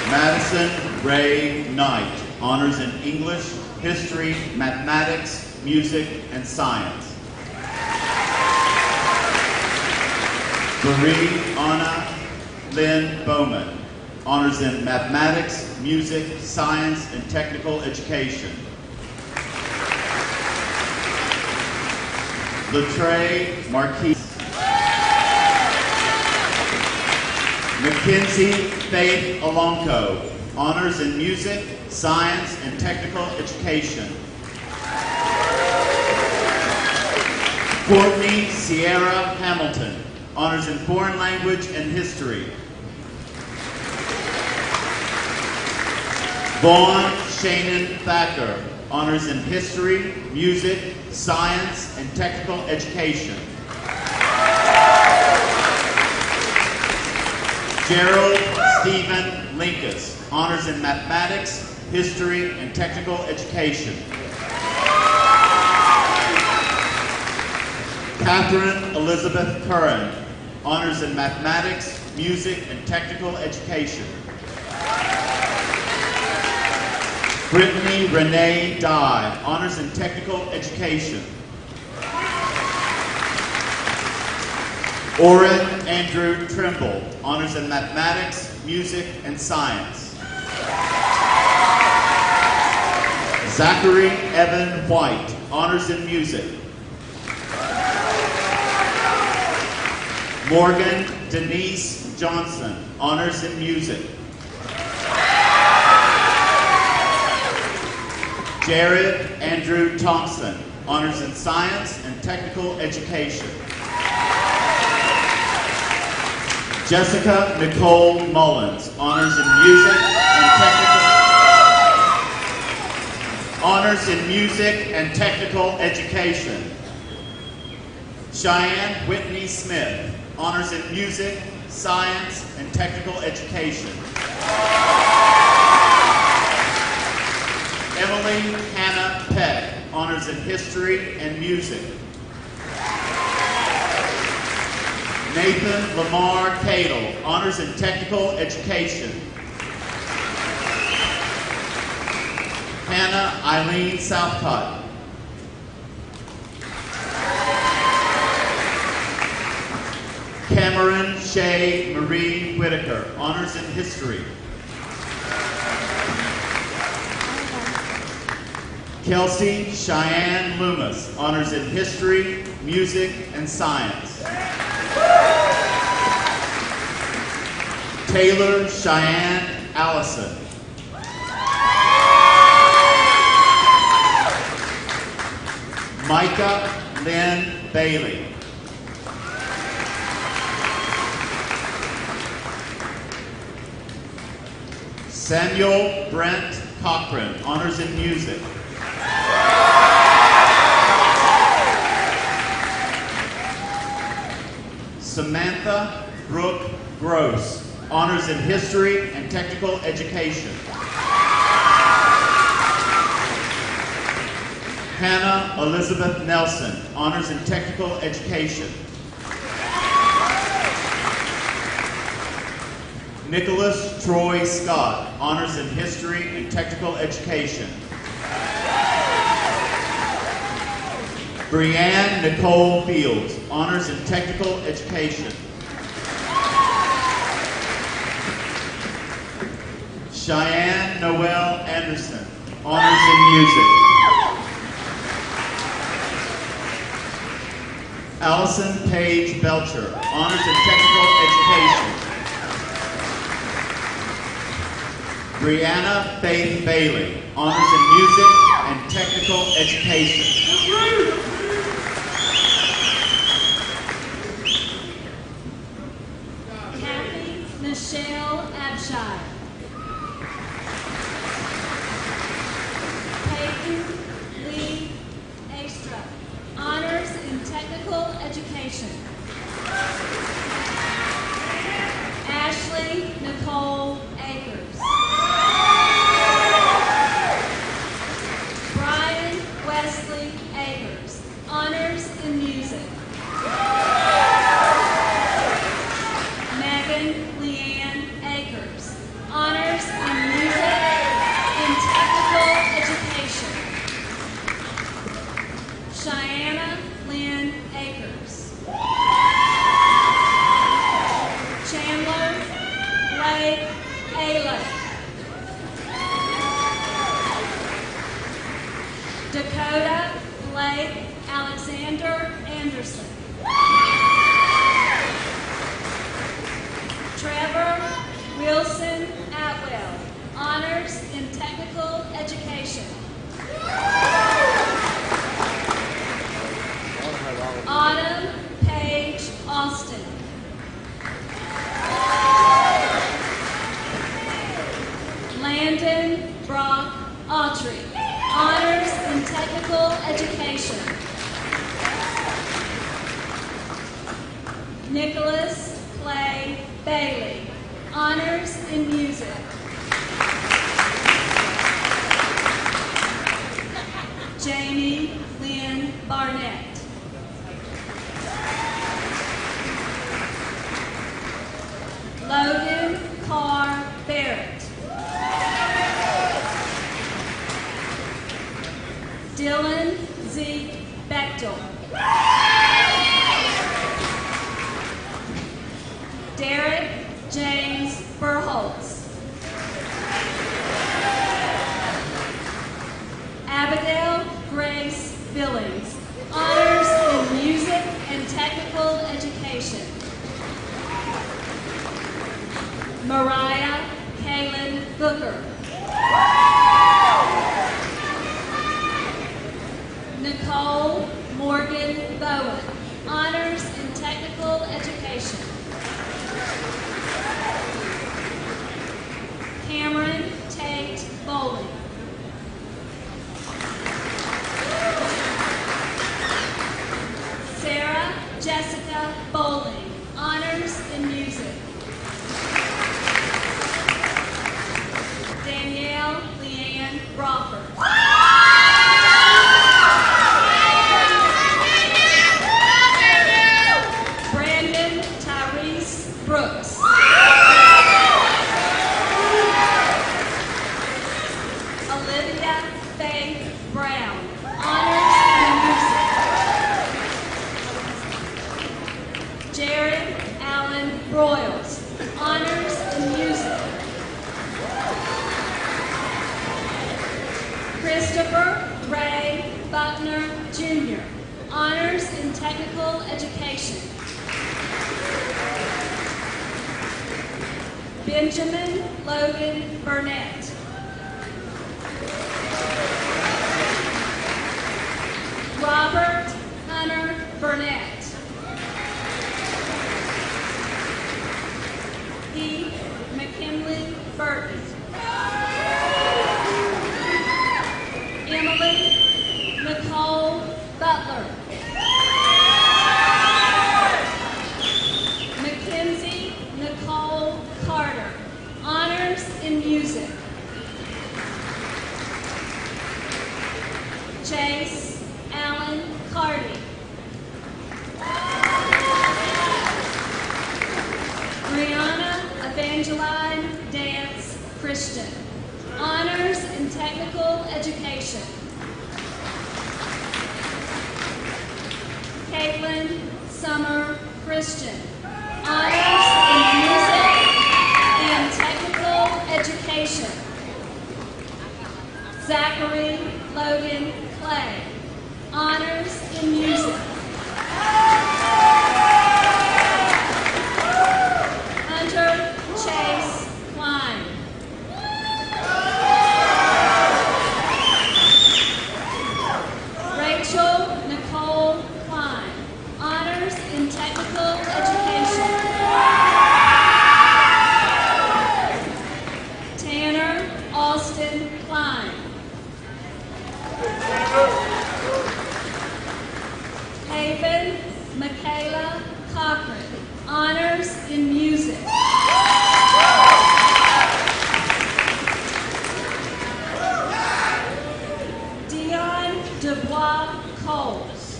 Madison Ray Knight, honors in English, history, mathematics, music, and science. Marie Anna Lynn Bowman, honors in mathematics, music, science, and technical education. Latre Marquis. Mackenzie Faith Alonco, honors in music, science, and technical education. Courtney Sierra Hamilton, honors in foreign language and history. Vaughn Shannon Thacker, honors in history, music, science, and technical education. Gerald Stephen Linkus, honors in mathematics, history, and technical education. Catherine Elizabeth Curran, honors in mathematics, music, and technical education. Brittany Renee Dye, honors in technical education. Orrin Andrew Trimble, honors in mathematics, music, and science. Zachary Evan White, honors in music. Morgan Denise Johnson, honors in music. Jared Andrew Thompson, honors in science and technical education. Jessica Nicole Mullins, honors in music and technical education. Cheyenne Whitney Smith, honors in music, science, and technical education. Emily Hannah Peck, honors in history and music. Nathan Lamar Cadle, honors in technical education. Hannah Eileen Southcott. Cameron Shay Marie Whitaker, honors in history. Kelsey Cheyenne Loomis, honors in history, music, and science. Taylor Cheyenne Allison. Micah Lynn Bailey. Samuel Brent Cochran, honors in music. Samantha Brooke Gross, honors in history and technical education. Hannah Elizabeth Nelson, honors in technical education. Nicholas Troy Scott, honors in history and technical education. Brianne Nicole Fields, honors in technical education. Cheyenne Noel Anderson, honors in music. Allison Paige Belcher, honors in technical education. Brianna Faith Bailey, honors in music and technical education. Kathy Michelle Abshire. Peyton Lee Astra, honors in technical education. Ashley Nicole Akers. Brian Wesley Akers, honors in music. Megan Leanne Akers, honors in music and technical education. Cheyenne Lynn Akers. Chandler Blake Ayler. Dakota Blake Alexander Anderson. Trevor Wilson Atwell, honors in technical education. Autumn Paige Austin. Landon Brock Autry, honors in technical education. Nicholas Clay Bailey, honors in music. Jamie Lynn Barnett. Logan Carr Barrett. Dylan Zeke Bechtel. Derek James Burholtz. Abigail Grace Billings, honors in music and technical education. Mariah Kaylin Booker. Nicole Morgan Bowen, honors in technical education. Cameron Tate Bowling. Sarah Jessica Bowling, honors in music. Danielle Leanne Crawford. Brandon Tyrese Brooks. Olivia Faith Brown, honors in music. Jared Allen Broyles, honors in music. Christopher Ray Buckner Jr., honors in technical education. Benjamin Logan Burnett. Robert Hunter Burnett. Heath McKinley Burton. Emily Nicole Butler. Mackenzie Nicole Carter, honors in music. Chase Allen Carty. Brianna Evangeli Christian. Honors in Technical Education. Caitlin Summer Christian. Honors in Music and Technical Education. Zachary Logan Clay. Honors in Music. Hunter Chase Klein. Rachel Nicole Klein. Honors in Technical Education. Tanner Austin Klein. Haven Michaela Cochran. Honors in Music. Dion Dubois Coles.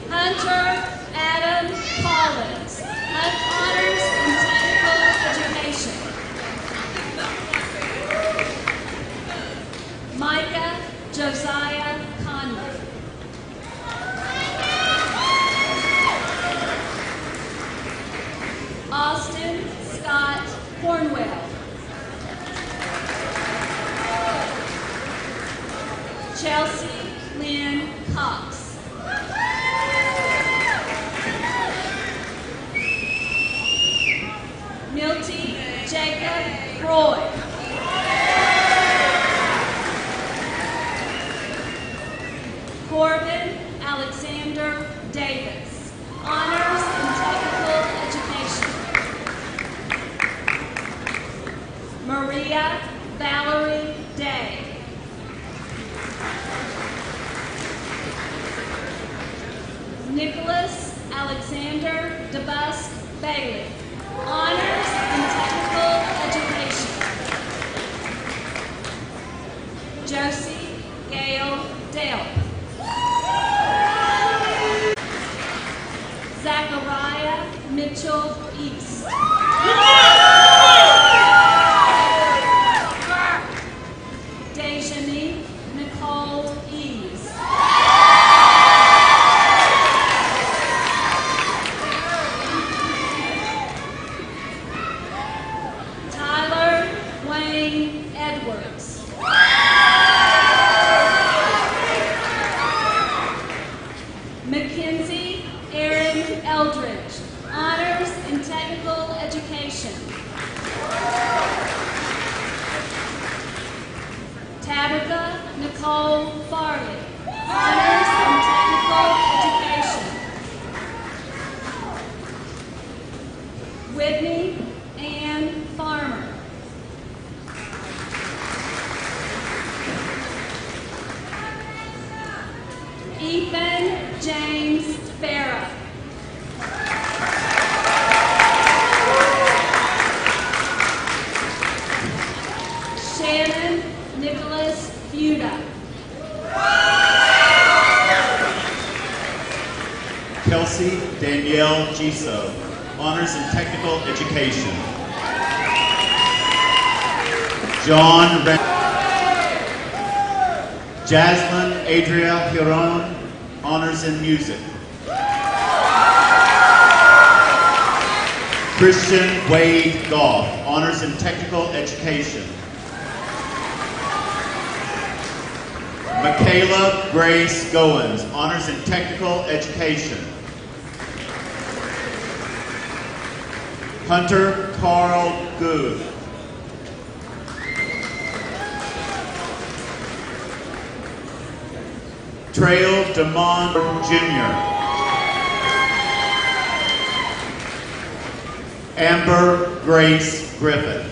Hunter Adam Collins. Honors in Technical Education. Micah Josiah Conley. Austin Scott Cornwell. Chelsea Lynn Cox. Milty Jacob Roy. Corbin Alexander Davis. Honors in Technical Education. Maria Valerie Day. Nicholas Alexander DeBusk Bailey. Honors in Technical Education. Josie Gail Delp. Zachariah Mitchell East. Dejani Nicole Eves. Tyler Wayne Edwards. Mackenzie Aaron Eldridge. Honors in Technical Education. Tabitha Nicole Farley. Honors in Technical Education. Whitney Ann Farmer. Ethan James Farah. Shannon Nicholas Fuda. Kelsey Danielle Giso. Honors in Technical Education. John Ren. Jasmine Adria Hiron. Honors in Music. Christian Wade Goff. Honors in Technical Education. Michaela Grace Goins. Honors in Technical Education. Hunter Carl Good. Trail DeMond Jr. Amber Grace Griffith.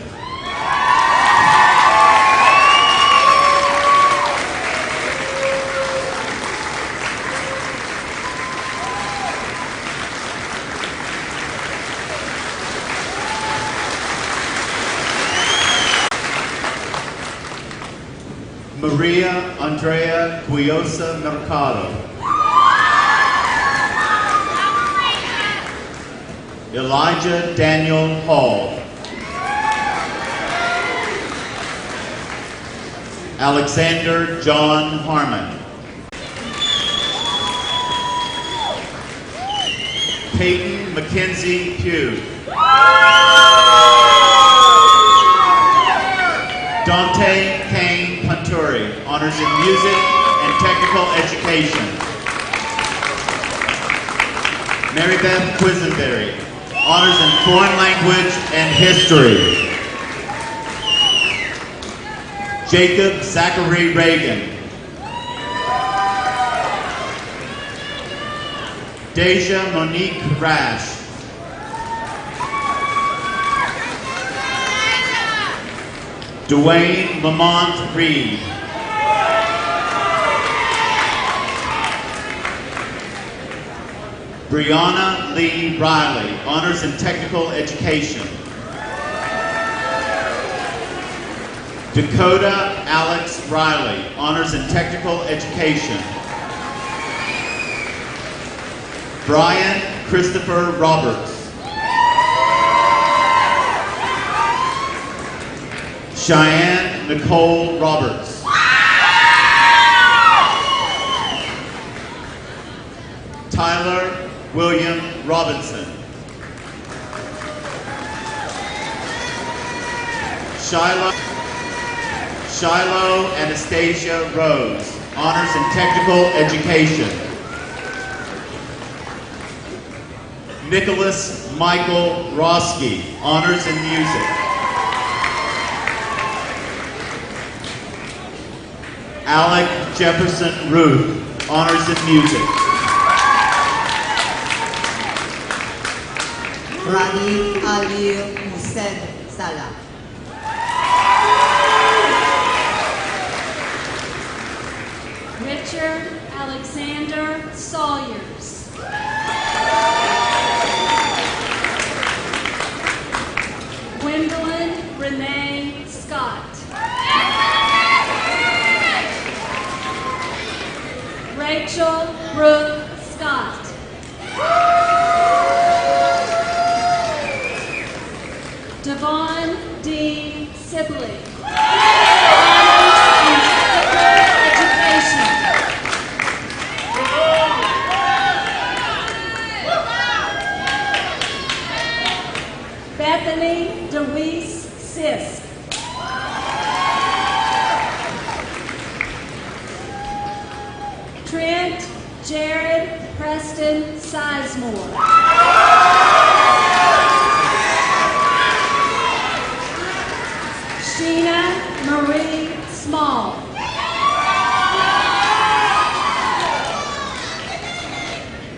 Maria Andrea Guiosa Mercado. Elijah Daniel Hall. Alexander John Harmon. Peyton Mackenzie Pugh. Dante Kane Panturi, honors in music and technical education. Mary Beth Quisenberry, honors in foreign language and history. Jacob Zachary Reagan. Deja Monique Rash. Dwayne Lamont Reed. Brianna Lee Riley, honors in technical education. Dakota Alex Riley, honors in technical education. Brian Christopher Roberts. Cheyenne Nicole Roberts. Tyler William Robinson. Shiloh Anastasia Rose, honors in technical education. Nicholas Michael Roski, honors in music. Alec Jefferson Ruth, honors in music. Rani Ali Hussein Salah. Richard Alexander Sawyers. Gwendolyn Renee Scott. Rachel Brooke Scott. Devon D. Sibley. Bethany DeWeese Sisk. Trent Jared Preston Sizemore. Sheena Marie Small.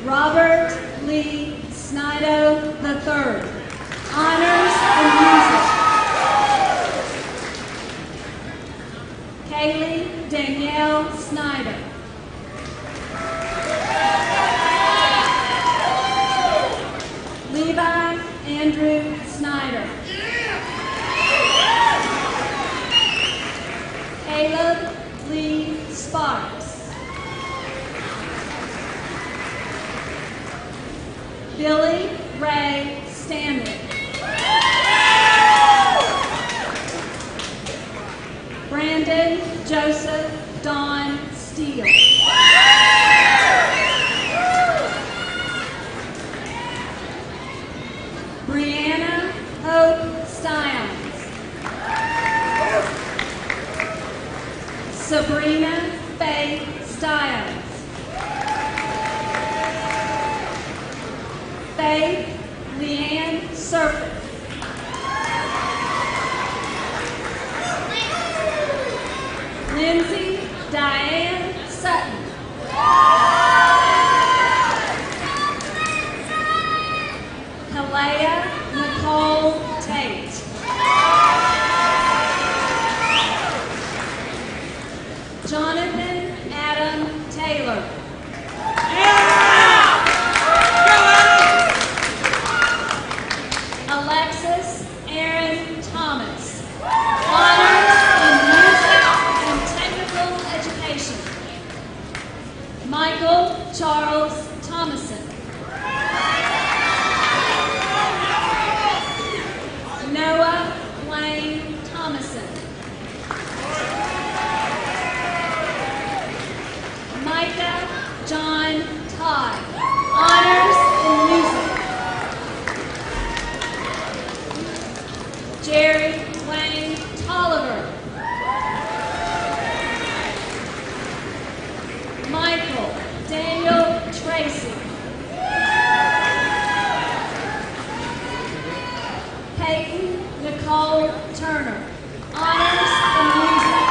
Robert Lee Snido III, honors in music. Kaylee Danielle Snyder. Levi Andrew Snyder. Caleb Lee Sparks. Billy Ray Stanley. Brandon Joseph Don Steele. Brianna Hope Styles. Sabrina Faye Styles. Faith Leanne Serpent. Lindsay Diane Sutton. Kalea Nicole Tate. Jonathan Adam Taylor. Alexis Aaron Thomas, honors in music and technical education. Michael Charles Thomason. Michael Turner, honors in music.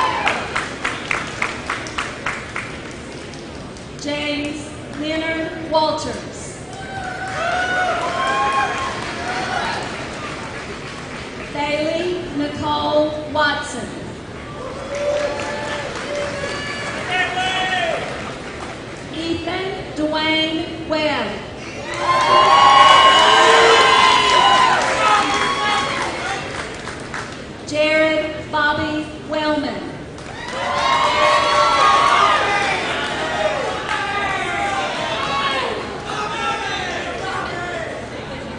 James Leonard Walters. Bailey Nicole Watson. Ethan Dwayne Webb. Jared Bobby Wellman.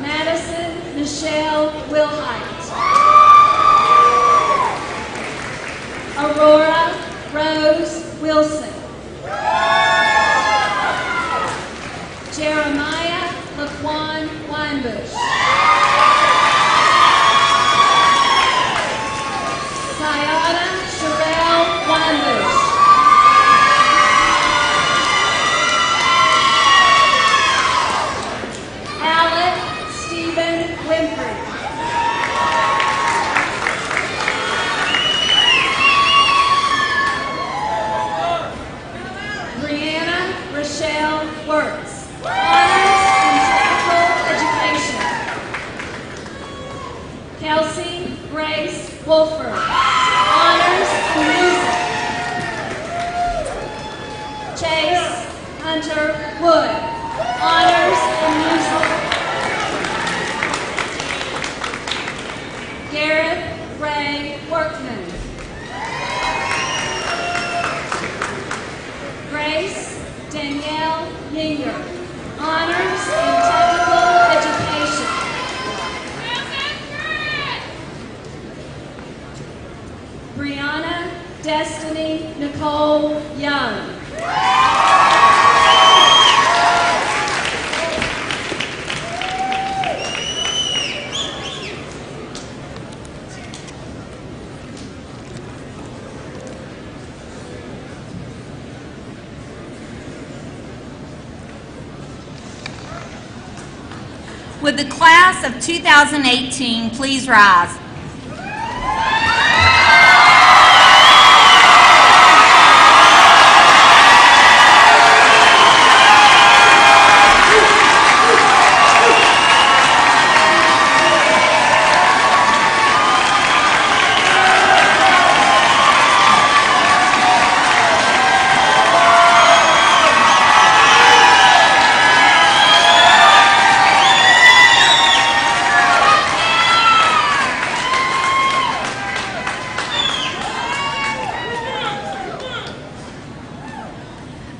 Madison Michelle Wilhite. Aurora Rose Wilson. Jeremiah Laquan Weinbush. Sayada Sherelle Weinbush. Alec Stephen Winfrey. Brianna Rochelle Wertz. Honors in Technical Education. Kelsey Grace Wolford. Honors in Music. Chase Hunter Wood. Honors in Music. Garrett Ray Workman. Grace Danielle Yinger. Honors in Technical Education. Brianna Destiny Nicole Young. Would the class of 2018 please rise?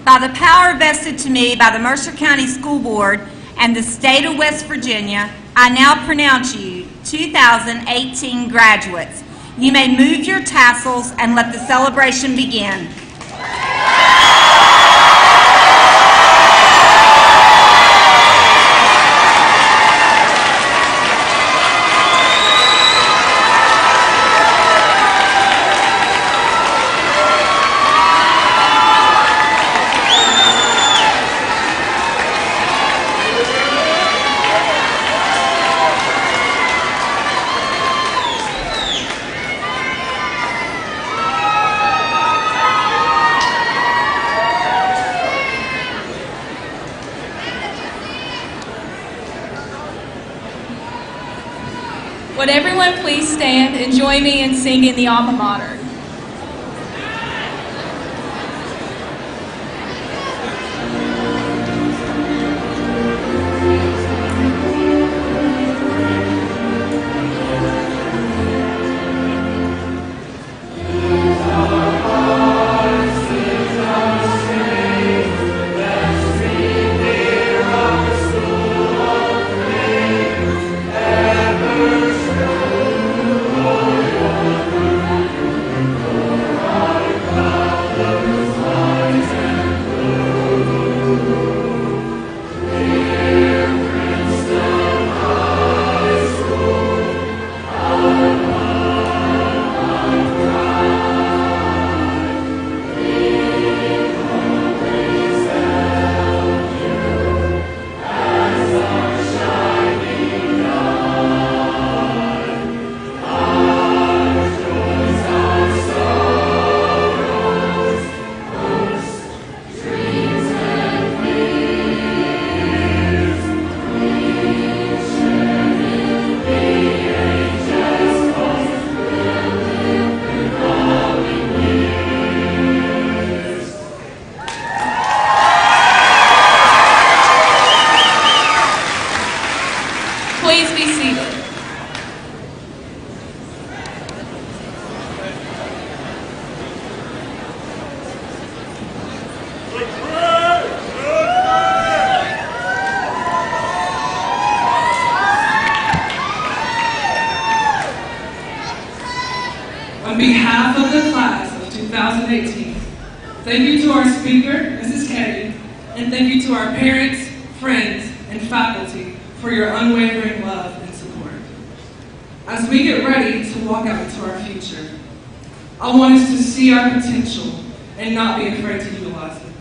By the power vested to me by the Mercer County School Board and the state of West Virginia, I now pronounce you 2018 graduates. You may move your tassels and let the celebration begin. Would everyone please stand and join me in singing the alma mater? Please be seated. On behalf of the class of 2018, thank you to our speaker, Mrs. Kay, and thank you to our parents, friends, and faculty for your unwavering love and support. As we get ready to walk out into our future, I want us to see our potential and not be afraid to utilize it.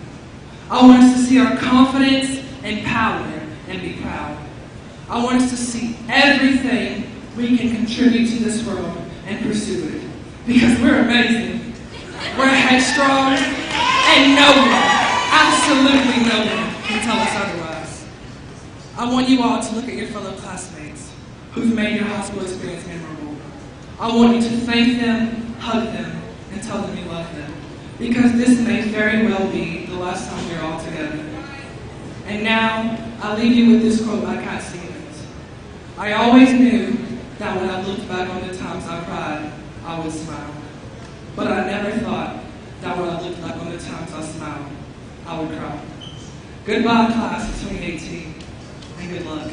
I want us to see our confidence and power and be proud. I want us to see everything we can contribute to this world and pursue it. Because we're amazing. We're headstrong, and no one, absolutely no one, can tell us otherwise. I want you all to look at your fellow classmates who've made your high school experience memorable. I want you to thank them, hug them, and tell them you love them. Because this may very well be the last time we're all together. And now, I leave you with this quote by Cat Stevens. I always knew that when I looked back on the times I cried, I would smile. But I never thought that when I looked back on the times I smiled, I would cry. Goodbye, class of 2018, and good luck.